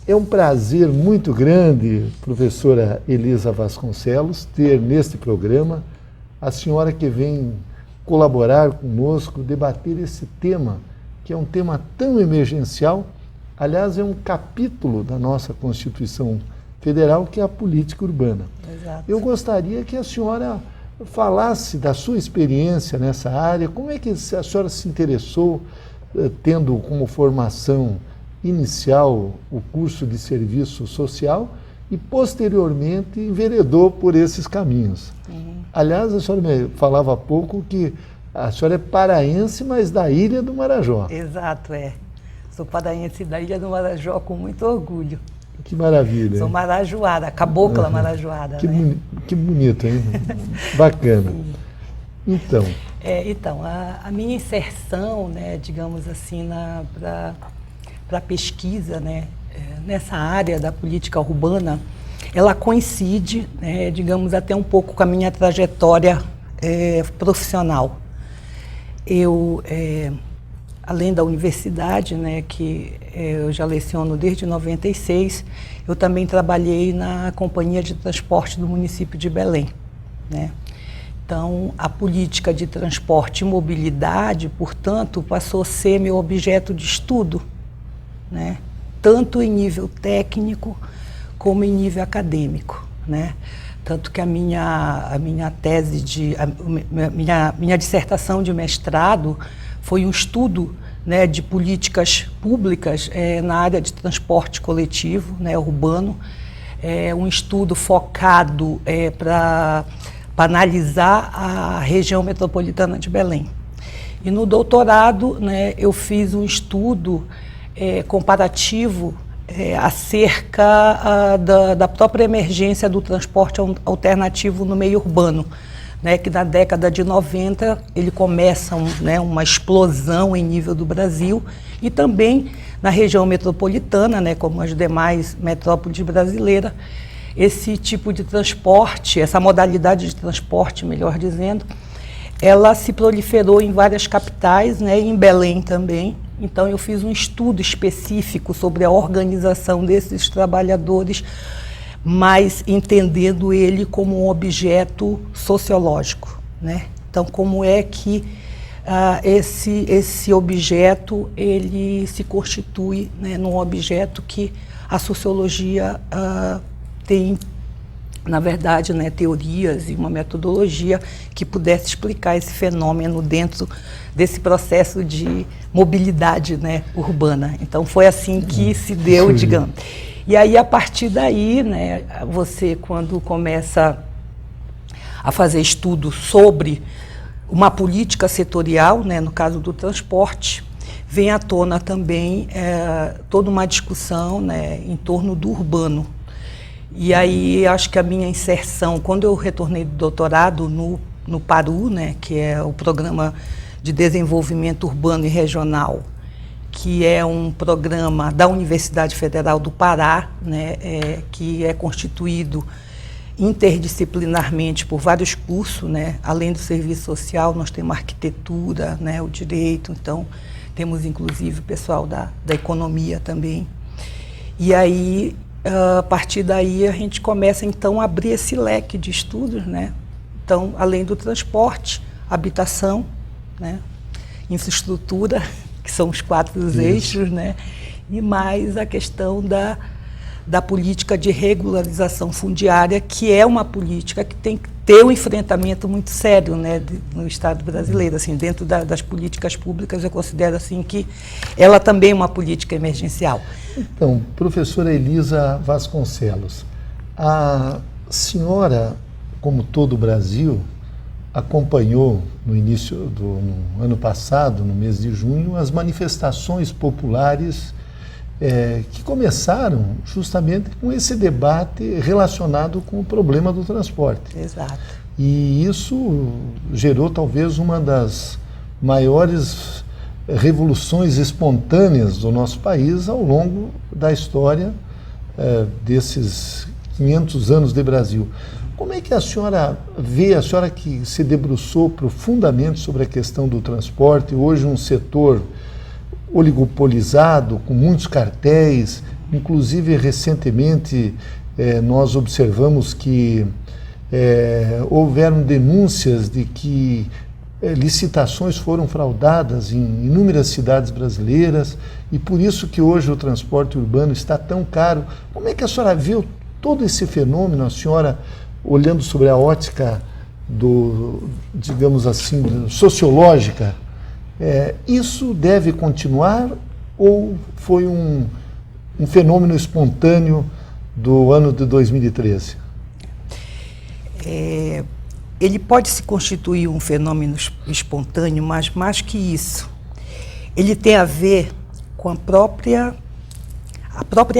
É um prazer muito grande, professora Elisa Vasconcelos, ter neste programa a senhora que vem colaborar conosco, debater esse tema, que é um tema tão emergencial. Aliás, é um capítulo da nossa Constituição Federal, que é a política urbana. Exato. Eu gostaria que a senhora falasse da sua experiência nessa área, como é que a senhora se interessou, tendo como formação inicial o curso de serviço social e posteriormente enveredou por esses caminhos. Aliás, a senhora me falava há pouco que a senhora é paraense, mas da Ilha do Marajó. Exato, é. Sou paraense da Ilha do Marajó com muito orgulho. Que maravilha. Sou marajoara, cabocla marajoara. Que bonito, hein? Bacana. Então. Então, a minha inserção, né, digamos assim, para a pesquisa, né, nessa área da política urbana, ela coincide, né, digamos, até um pouco com a minha trajetória profissional. Eu, além da universidade, né, que eu já leciono desde 96, eu também trabalhei na Companhia de Transporte do município de Belém, né? Então, a política de transporte e mobilidade, portanto, passou a ser meu objeto de estudo, né? Tanto em nível técnico como em nível acadêmico, né? Tanto que a minha tese minha dissertação de mestrado foi um estudo, né, de políticas públicas na área de transporte coletivo, né, urbano, um estudo focado para analisar a região metropolitana de Belém. E no doutorado, né, eu fiz um estudo comparativo acerca da própria emergência do transporte alternativo no meio urbano, né, que na década de 90 ele começa uma explosão em nível do Brasil e também na região metropolitana, né, como as demais metrópoles brasileiras. Esse tipo de transporte, essa modalidade de transporte, melhor dizendo, ela se proliferou em várias capitais, né, e em Belém também. Então, eu fiz um estudo específico sobre a organização desses trabalhadores, mas entendendo ele como um objeto sociológico, né? Então, como é que esse objeto ele se constitui, né, num objeto que a sociologia tem, na verdade, né, teorias e uma metodologia que pudesse explicar esse fenômeno dentro desse processo de mobilidade, né, urbana. Então, foi assim que se deu, digamos. E aí, a partir daí, né, você, quando começa a fazer estudo sobre uma política setorial, né, no caso do transporte, vem à tona também toda uma discussão, né, em torno do urbano. E aí, acho que a minha inserção, quando eu retornei do doutorado no PARU, né, que é o Programa de Desenvolvimento Urbano e Regional, que é um programa da Universidade Federal do Pará, né, que é constituído interdisciplinarmente por vários cursos, né, além do serviço social, nós temos arquitetura, né, o direito, então temos inclusive o pessoal da economia também. E aí, a partir daí, a gente começa então a abrir esse leque de estudos, né? Então, além do transporte, habitação, né, infraestrutura, que são os 4 eixos, né? E mais a questão da política de regularização fundiária, que é uma política que tem que ter um enfrentamento muito sério, né, no Estado brasileiro, assim, dentro das políticas públicas. Eu considero assim que ela também é uma política emergencial. Então, professora Elisa Vasconcelos, a senhora, como todo o Brasil, acompanhou no no ano passado, no mês de junho, as manifestações populares que começaram justamente com esse debate relacionado com o problema do transporte. Exato. E isso gerou talvez uma das maiores revoluções espontâneas do nosso país ao longo da história desses 500 anos de Brasil. Como é que a senhora vê, a senhora que se debruçou profundamente sobre a questão do transporte, hoje um setor oligopolizado, com muitos cartéis, inclusive recentemente nós observamos que houveram denúncias de que licitações foram fraudadas em inúmeras cidades brasileiras e por isso que hoje o transporte urbano está tão caro. Como é que a senhora viu todo esse fenômeno, a senhora olhando sobre a ótica digamos assim, sociológica? Isso deve continuar ou foi um fenômeno espontâneo do ano de 2013? Ele pode se constituir um fenômeno espontâneo, mas mais que isso, ele tem a ver com a própria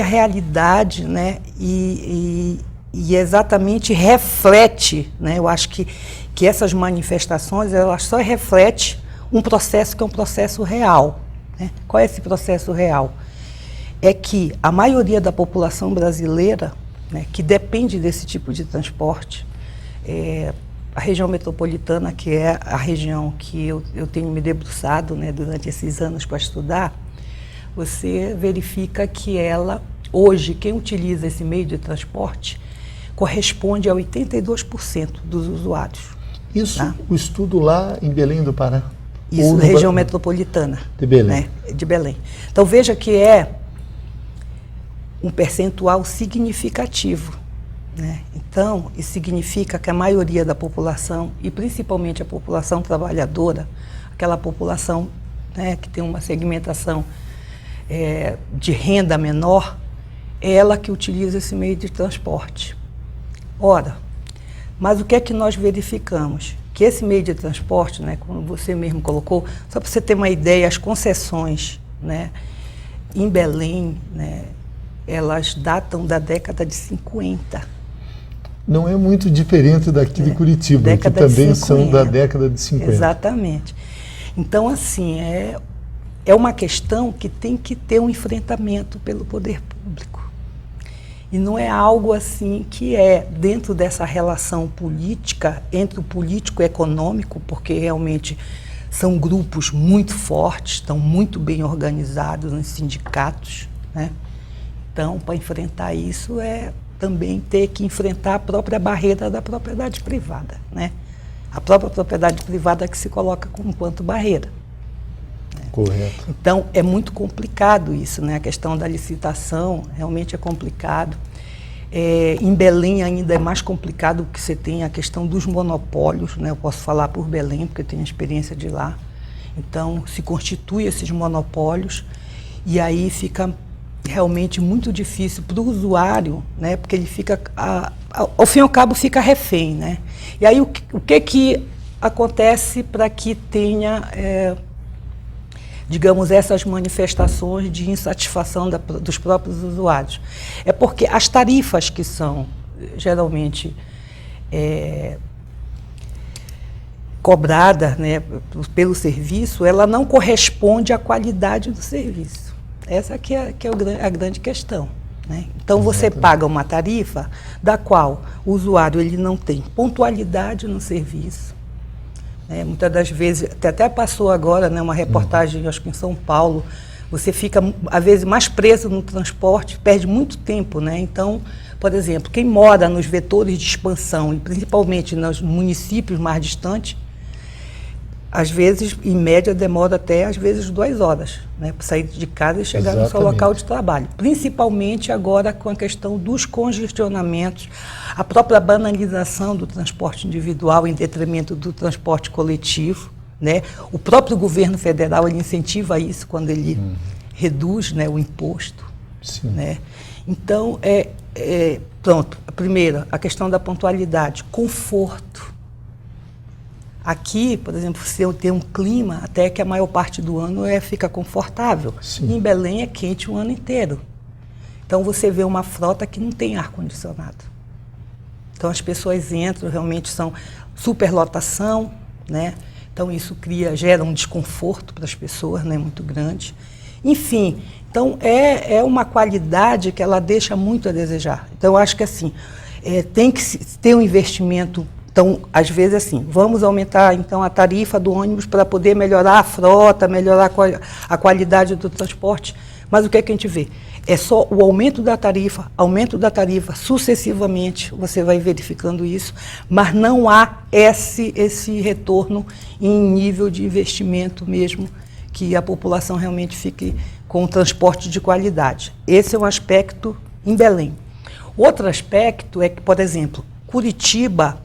realidade, né? E exatamente reflete, né? Eu acho que essas manifestações, elas só refletem um processo que é um processo real, né? Qual é esse processo real? É que a maioria da população brasileira, né, que depende desse tipo de transporte, a região metropolitana, que é a região que eu tenho me debruçado, né, durante esses anos para estudar, você verifica que ela, hoje, quem utiliza esse meio de transporte, corresponde a 82% dos usuários. Isso, tá? O estudo lá em Belém do Pará? Isso, na região metropolitana. De Belém. Né, de Belém. Então, veja que é um percentual significativo. Né? Então, isso significa que a maioria da população, e principalmente a população trabalhadora, aquela população, né, que tem uma segmentação de renda menor, é ela que utiliza esse meio de transporte. Ora, mas o que é que nós verificamos? Que esse meio de transporte, né, como você mesmo colocou, só para você ter uma ideia, as concessões, né, em Belém, né, elas datam da década de 50. Não é muito diferente daqui de Curitiba, que também são da década de 50. Exatamente. Então, assim, é uma questão que tem que ter um enfrentamento pelo poder público. E não é algo assim que é dentro dessa relação política, entre o político e o econômico, porque realmente são grupos muito fortes, estão muito bem organizados nos sindicatos, né? Então, para enfrentar isso, também ter que enfrentar a própria barreira da propriedade privada, né? A própria propriedade privada que se coloca enquanto barreira. Né? Correto. Então, é muito complicado isso, né? A questão da licitação realmente é complicado. Em Belém ainda é mais complicado, porque você tem a questão dos monopólios, né? Eu posso falar por Belém, porque eu tenho experiência de lá. Então, se constitui esses monopólios e aí fica realmente muito difícil para o usuário, né? Porque ele fica, ao fim e ao cabo, fica refém, né? E aí o que acontece para que tenha, digamos, essas manifestações de insatisfação dos próprios usuários? É porque as tarifas que são geralmente cobradas, né, pelo serviço, ela não corresponde à qualidade do serviço. Essa que é a grande questão, né? Então, você paga uma tarifa da qual o usuário ele não tem pontualidade no serviço. Né? Muitas das vezes, até passou agora, né, uma reportagem, acho que em São Paulo, você fica, às vezes, mais preso no transporte, perde muito tempo, né? Então, por exemplo, quem mora nos vetores de expansão, e principalmente nos municípios mais distantes, às vezes, em média, demora até, às vezes, 2 horas, né, para sair de casa e chegar no seu local de trabalho. Principalmente agora com a questão dos congestionamentos, a própria banalização do transporte individual em detrimento do transporte coletivo, né? O próprio governo federal ele incentiva isso quando ele reduz, né, o imposto. Sim. Né? Então, pronto, a primeira, a questão da pontualidade, conforto. Aqui, por exemplo, se eu tenho um clima até que a maior parte do ano fica confortável. Sim. Em Belém é quente o ano inteiro. Então você vê uma frota que não tem ar-condicionado. Então as pessoas entram, realmente são superlotação, né? Então isso gera um desconforto para as pessoas, né, muito grande. Enfim, então é uma qualidade que ela deixa muito a desejar. Então eu acho que assim, tem que ter um investimento. Então, às vezes, assim, vamos aumentar então a tarifa do ônibus para poder melhorar a frota, melhorar a qualidade do transporte. Mas o que é que a gente vê? É só o aumento da tarifa, sucessivamente, você vai verificando isso, mas não há esse retorno em nível de investimento mesmo, que a população realmente fique com transporte de qualidade. Esse é um aspecto em Belém. Outro aspecto é que, por exemplo, Curitiba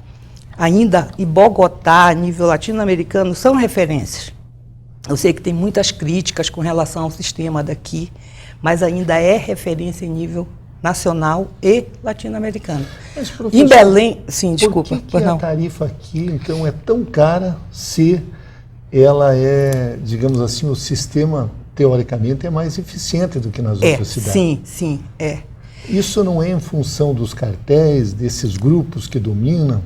ainda e Bogotá, a nível latino-americano, são referências. Eu sei que tem muitas críticas com relação ao sistema daqui, mas ainda é referência em nível nacional e latino-americano. Mas, professor, em Belém, sim, desculpa. Por que a tarifa aqui, então, é tão cara se ela é, digamos assim, o sistema, teoricamente, é mais eficiente do que nas outras cidades? Sim, é. Isso não é em função dos cartéis, desses grupos que dominam?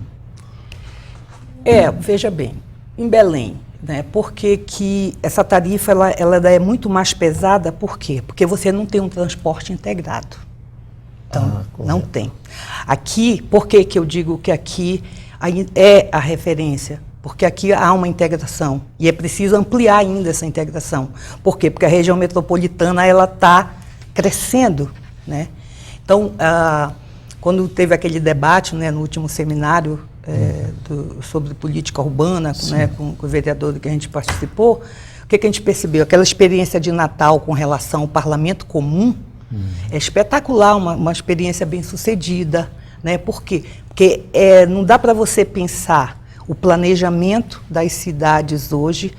Veja bem, em Belém, né, porque que essa tarifa ela é muito mais pesada, por quê? Porque você não tem um transporte integrado. Então, não tem. Aqui, por que eu digo que aqui é a referência? Porque aqui há uma integração e é preciso ampliar ainda essa integração. Por quê? Porque a região metropolitana ela está crescendo, né? Então, quando teve aquele debate, né, no último seminário sobre política urbana, né, com o vereador que a gente participou, o que a gente percebeu? Aquela experiência de Natal com relação ao parlamento comum é espetacular, uma experiência bem sucedida, né? Por quê? Porque não dá para você pensar o planejamento das cidades hoje,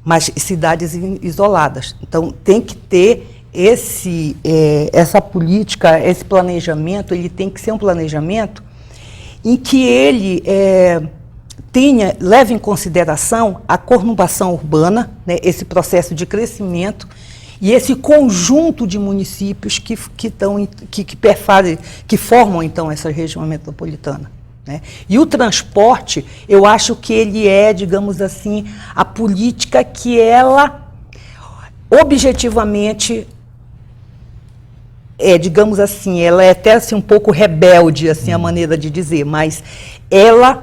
mas cidades isoladas. Então, tem que ter essa política, esse planejamento, ele tem que ser um planejamento em que ele leve em consideração a conurbação urbana, né, esse processo de crescimento e esse conjunto de municípios que formam, então, essa região metropolitana. Né? E o transporte, eu acho que ele digamos assim, a política que ela, objetivamente, digamos assim, ela é até assim, um pouco rebelde, assim, a maneira de dizer, mas ela,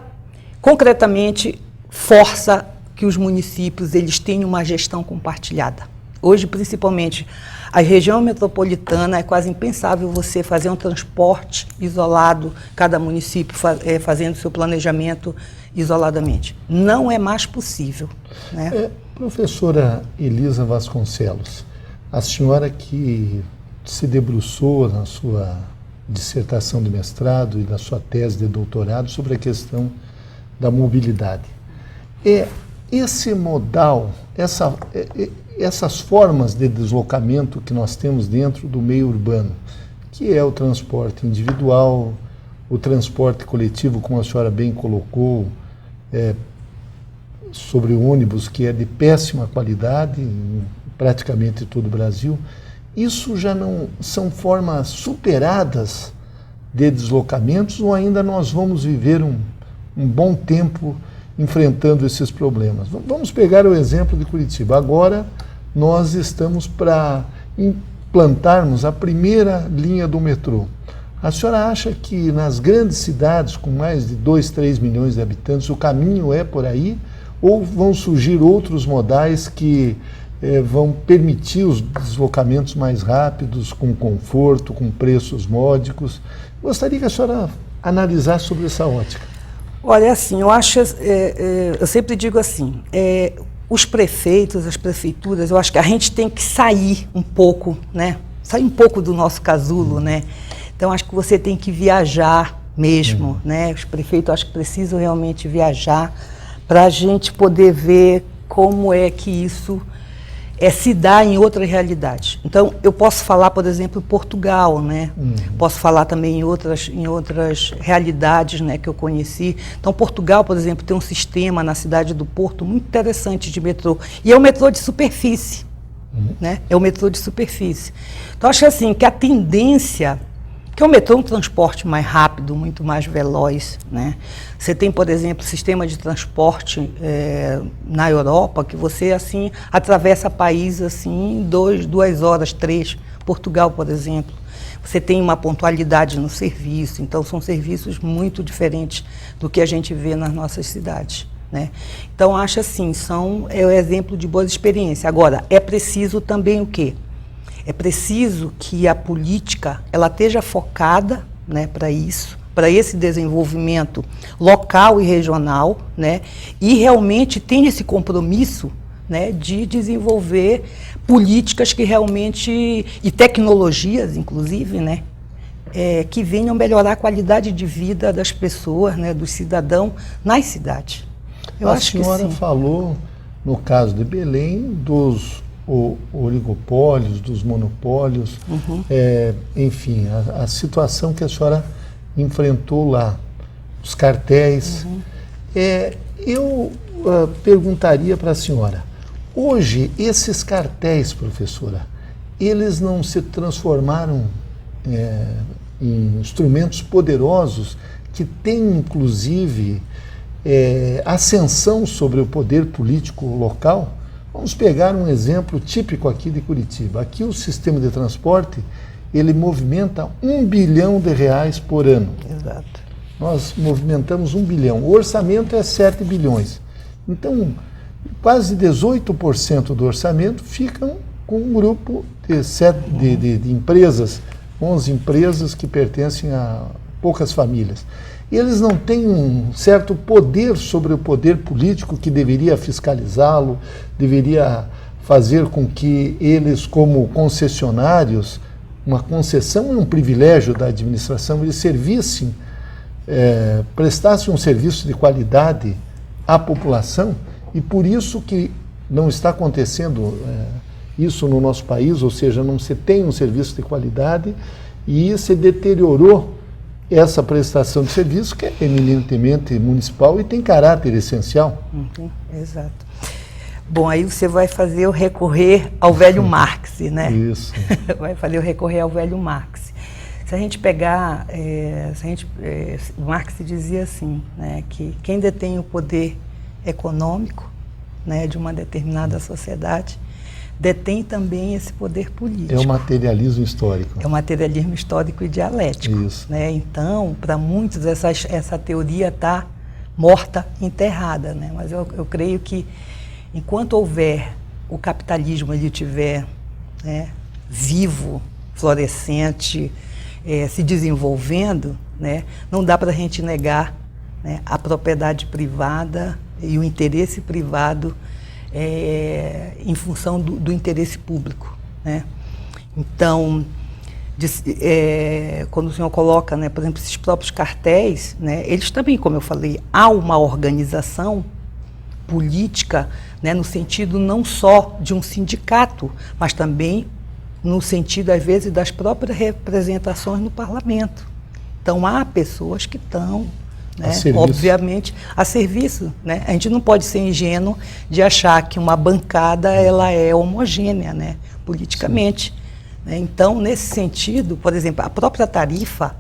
concretamente, força que os municípios eles tenham uma gestão compartilhada. Hoje, principalmente, a região metropolitana é quase impensável você fazer um transporte isolado, cada município fazendo seu planejamento isoladamente. Não é mais possível. Né? Professora Elisa Vasconcelos, a senhora que se debruçou na sua dissertação de mestrado e na sua tese de doutorado sobre a questão da mobilidade. Esse modal, essas formas de deslocamento que nós temos dentro do meio urbano, que é o transporte individual, o transporte coletivo, como a senhora bem colocou, sobre ônibus, que é de péssima qualidade em praticamente todo o Brasil, isso já não são formas superadas de deslocamentos ou ainda nós vamos viver um bom tempo enfrentando esses problemas? Vamos pegar o exemplo de Curitiba. Agora nós estamos para implantarmos a primeira linha do metrô. A senhora acha que nas grandes cidades com mais de 2, 3 milhões de habitantes o caminho é por aí ou vão surgir outros modais que vão permitir os deslocamentos mais rápidos, com conforto, com preços módicos? Gostaria que a senhora analisasse sobre essa ótica. Olha, assim, eu acho, eu sempre digo assim, os prefeitos, as prefeituras, eu acho que a gente tem que sair um pouco, né? Sair um pouco do nosso casulo, né? Então, acho que você tem que viajar mesmo, né? Os prefeitos, acho que precisam realmente viajar para a gente poder ver como é que isso se dá em outra realidade. Então, eu posso falar, por exemplo, Portugal, né? Posso falar também em outras realidades, né, que eu conheci. Então, Portugal, por exemplo, tem um sistema na cidade do Porto muito interessante de metrô. E é o metrô de superfície, né? É o metrô de superfície. Então, acho assim, que a tendência... Porque o metrô é um transporte mais rápido, muito mais veloz, né? Você tem, por exemplo, sistema de transporte na Europa, que você, assim, atravessa país, assim, em 2 horas, 3. Portugal, por exemplo. Você tem uma pontualidade no serviço, então são serviços muito diferentes do que a gente vê nas nossas cidades, né? Então, acho assim, é um exemplo de boa experiência. Agora, é preciso também o quê? É preciso que a política ela esteja focada, né, para isso, para esse desenvolvimento local e regional, né, e realmente tenha esse compromisso, né, de desenvolver políticas que realmente, e tecnologias, inclusive, né, que venham melhorar a qualidade de vida das pessoas, né, do cidadão nas cidades. A senhora falou, no caso de Belém, dos oligopólios, dos monopólios, enfim, a situação que a senhora enfrentou lá, os cartéis. Eu perguntaria para a senhora, hoje esses cartéis, professora, eles não se transformaram em instrumentos poderosos que têm, inclusive, ascensão sobre o poder político local? Vamos pegar um exemplo típico aqui de Curitiba. Aqui o sistema de transporte, ele movimenta R$1 bilhão por ano. Exato. Nós movimentamos 1 bilhão. O orçamento é 7 bilhões. Então, quase 18% do orçamento ficam com um grupo de empresas, 11 empresas que pertencem a poucas famílias. Eles não têm um certo poder sobre o poder político que deveria fiscalizá-lo, deveria fazer com que eles, como concessionários, uma concessão é um privilégio da administração, eles servissem, prestassem um serviço de qualidade à população, e por isso que não está acontecendo isso no nosso país, ou seja, não se tem um serviço de qualidade e se deteriorou essa prestação de serviço, que é eminentemente municipal e tem caráter essencial. Exato. Bom, aí você vai fazer o recorrer ao velho Marx, né? Isso. Vai fazer o recorrer ao velho Marx. Se a gente pegar, Marx dizia assim, né, que quem detém o poder econômico, né, de uma determinada sociedade, detém também esse poder político. É o materialismo histórico. É o materialismo histórico e dialético. Isso. Né? Então, para muitos, essa teoria está morta, enterrada. Né? Mas eu creio que, enquanto houver o capitalismo, ele estiver, né, vivo, florescente, se desenvolvendo, né, não dá para a gente negar, né, a propriedade privada e o interesse privado em função do interesse público, né? Então, quando o senhor coloca, né, por exemplo, esses próprios cartéis, né, eles também, como eu falei, há uma organização política, né, no sentido não só de um sindicato, mas também no sentido, às vezes, das próprias representações no parlamento. Então, há pessoas que estão, né, obviamente, a serviço. Né? A gente não pode ser ingênuo de achar que uma bancada ela é homogênea, né, politicamente. Né? Então, nesse sentido, por exemplo, a própria tarifa,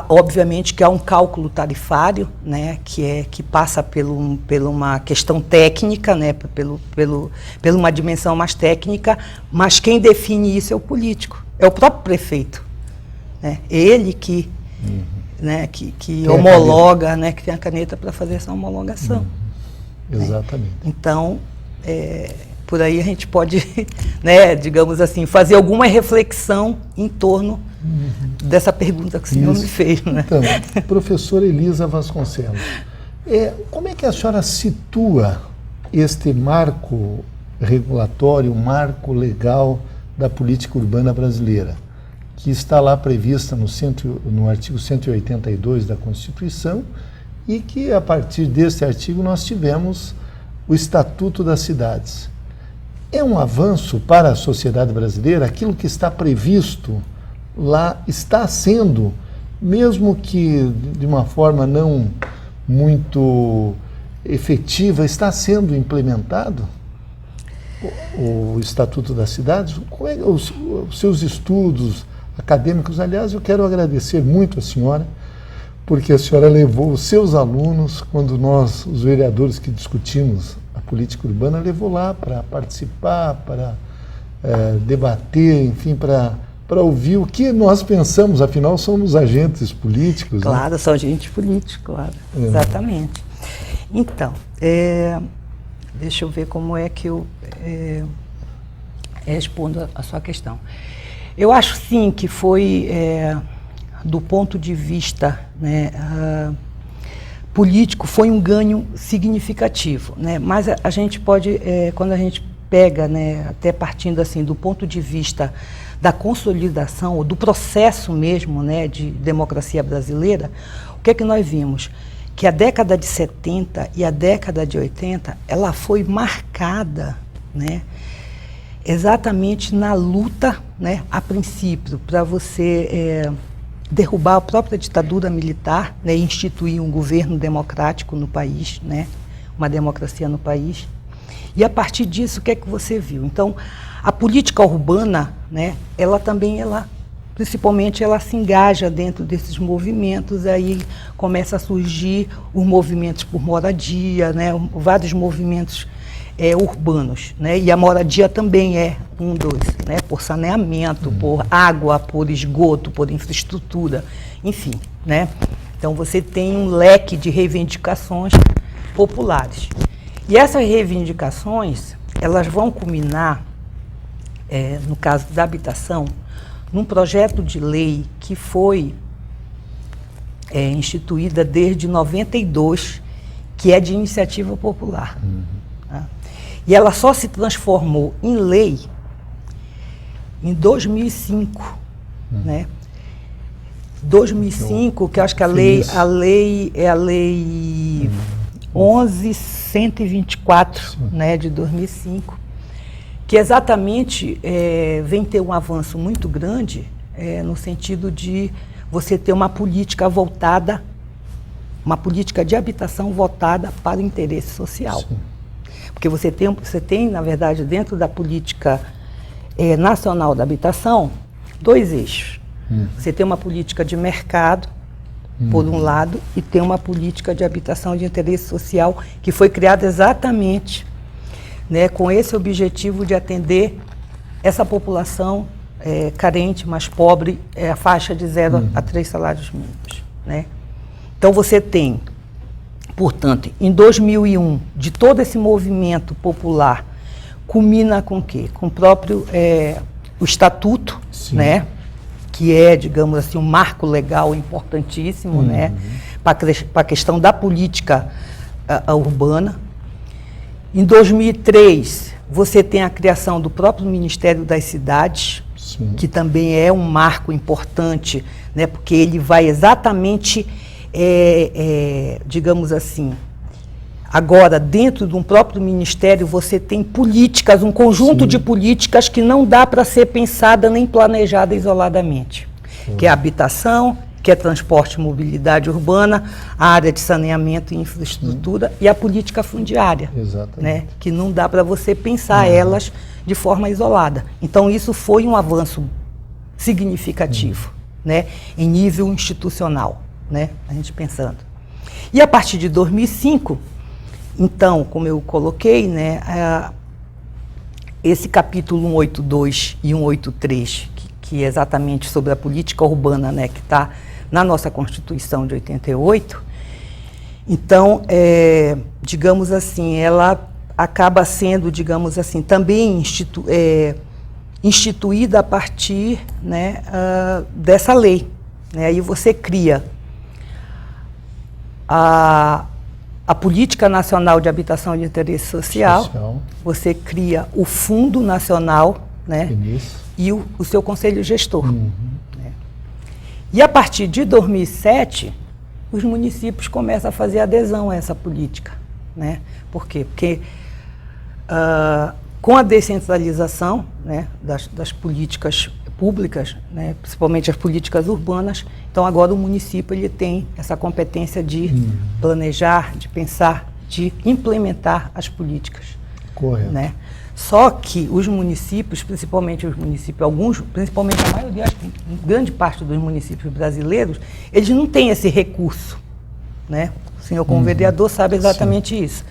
obviamente que há um cálculo tarifário, né, que passa por uma questão técnica, né, por uma dimensão mais técnica, mas quem define isso é o político, é o próprio prefeito. Né? Ele que, né, que homologa, né, que tem a caneta para fazer essa homologação. Exatamente. Né? Então, por aí a gente pode, né, digamos assim, fazer alguma reflexão em torno dessa pergunta que o senhor me fez, né? Então, professora Elisa Vasconcelos, como é que a senhora situa este marco regulatório, marco legal da política urbana brasileira, que está lá prevista no artigo 182 da Constituição, e que, a partir deste artigo, nós tivemos o Estatuto das Cidades. É um avanço para a sociedade brasileira? Aquilo que está previsto lá está sendo, mesmo que de uma forma não muito efetiva, está sendo implementado o Estatuto das Cidades? Como é os seus estudos acadêmicos? Aliás, eu quero agradecer muito a senhora, porque a senhora levou os seus alunos, quando nós, os vereadores que discutimos a política urbana, levou lá para participar, para debater, enfim, para ouvir o que nós pensamos, afinal somos agentes políticos. Claro, né? são agentes políticos, claro, exatamente. Então, deixa eu ver como é que eu respondo a sua questão. Eu acho sim que foi, do ponto de vista, né, político, foi um ganho significativo, né? Mas a gente pode, quando a gente pega, né, até partindo assim do ponto de vista da consolidação, ou do processo mesmo, né, de democracia brasileira, o que é que nós vimos? Que a década de 70 e a década de 80, ela foi marcada, né, exatamente na luta, né, a princípio, para você derrubar a própria ditadura militar, né, e instituir um governo democrático no país, né, uma democracia no país. E a partir disso, o que é que você viu? Então, a política urbana, né, principalmente, ela se engaja dentro desses movimentos, aí começa a surgir os movimentos por moradia, né, vários movimentos urbanos, né, e a moradia também é um dos, né, por saneamento, por água, por esgoto, por infraestrutura, enfim, né. Então você tem um leque de reivindicações populares. E essas reivindicações, elas vão culminar, no caso da habitação, num projeto de lei que foi instituída desde 92, que é de iniciativa popular. Tá? E ela só se transformou em lei em 2005, né? 2005, que eu acho que a lei é a lei 11.124, né, de 2005, que exatamente vem ter um avanço muito grande no sentido de você ter uma política voltada, uma política de habitação voltada para o interesse social. Sim. Porque você tem, na verdade, dentro da política nacional da habitação, dois eixos. Você tem uma política de mercado, por um lado, e tem uma política de habitação de interesse social que foi criada exatamente, né, com esse objetivo de atender essa população carente, mais pobre, a faixa de 0 a 3 salários mínimos, né? Então você tem, portanto, em 2001, de todo esse movimento popular, culmina com o quê? Com o próprio o Estatuto, né? Que é, digamos assim, um marco legal importantíssimo, né? Para a questão da política urbana. Em 2003, você tem a criação do próprio Ministério das Cidades, sim, que também é um marco importante, né? Porque ele vai exatamente, digamos assim, agora, dentro de um próprio ministério, você tem políticas, um conjunto, sim, de políticas que não dá para ser pensada nem planejada isoladamente. Que é a habitação, que é transporte e mobilidade urbana, a área de saneamento e infraestrutura e a política fundiária. Exatamente. Né? Que não dá para você pensar elas de forma isolada. Então, isso foi um avanço significativo, né? Em nível institucional, né? A gente pensando. E a partir de 2005... Então, como eu coloquei, né, esse capítulo 182 e 183, que é exatamente sobre a política urbana, né, que está na nossa Constituição de 88, então, digamos assim, ela acaba sendo, digamos assim, também instituída a partir, né, dessa lei. Né? Aí você cria a Política Nacional de Habitação de Interesse Social, você cria o Fundo Nacional, né, e o seu Conselho Gestor. Né? E a partir de 2007, os municípios começam a fazer adesão a essa política. Né? Por quê? Porque com a descentralização, né, das políticas públicas, né, principalmente as políticas urbanas, então agora o município ele tem essa competência de planejar, de pensar, de implementar as políticas. Correto. Né? Só que os municípios, principalmente os municípios, alguns, principalmente a maioria, acho que grande parte dos municípios brasileiros, eles não têm esse recurso. Né? O senhor, como vereador, sabe exatamente isso.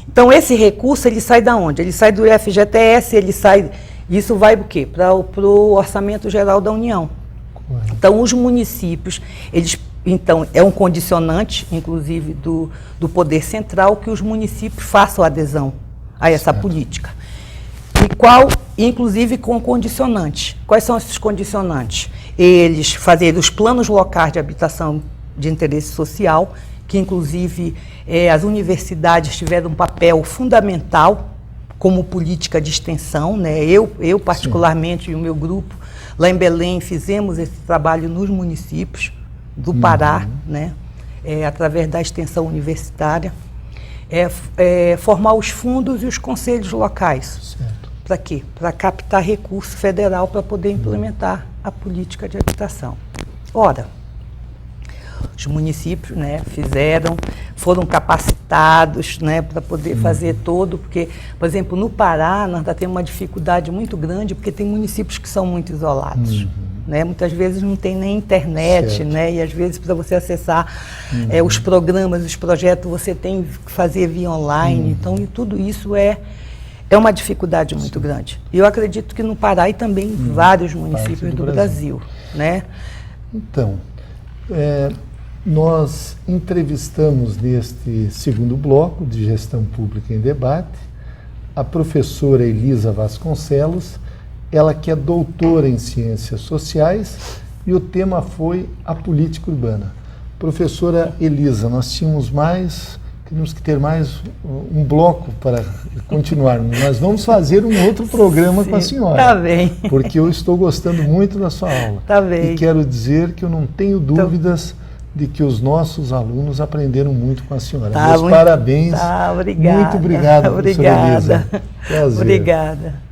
Então, esse recurso, ele sai da onde? Ele sai do FGTS, ele sai... Isso vai para o quê? Para o Orçamento Geral da União. Correto. Então, os municípios, eles... Então, é um condicionante, inclusive, do Poder Central, que os municípios façam adesão a essa política. Inclusive com condicionantes. Quais são esses condicionantes? Eles fazerem os planos locais de habitação de interesse social, que inclusive as universidades tiveram um papel fundamental como política de extensão. Né? Eu particularmente, e o meu grupo, lá em Belém, fizemos esse trabalho nos municípios do Pará, né? Através da extensão universitária, formar os fundos e os conselhos locais. Para quê? Para captar recurso federal para poder implementar a política de habitação. Ora, os municípios, né, foram capacitados, né, para poder fazer todo, porque, por exemplo, no Pará nós temos uma dificuldade muito grande, porque tem municípios que são muito isolados. Né? Muitas vezes não tem nem internet, né? E às vezes para você acessar os programas, os projetos, você tem que fazer via online. Então, e tudo isso é uma dificuldade muito grande. E eu acredito que no Pará e também em vários municípios do Brasil. Né? Então, nós entrevistamos neste segundo bloco de Gestão Pública em Debate a professora Elisa Vasconcelos, ela que é doutora em Ciências Sociais, e o tema foi a política urbana. Professora Elisa, nós tínhamos que ter mais um bloco para continuarmos. Nós vamos fazer um outro programa com a senhora. Tá bem. Porque eu estou gostando muito da sua aula. Tá bem. E quero dizer que eu não tenho dúvidas de que os nossos alunos aprenderam muito com a senhora. Tá, Meus parabéns. Tá, obrigada. Muito obrigado, professora Elisa. Prazer. Obrigada.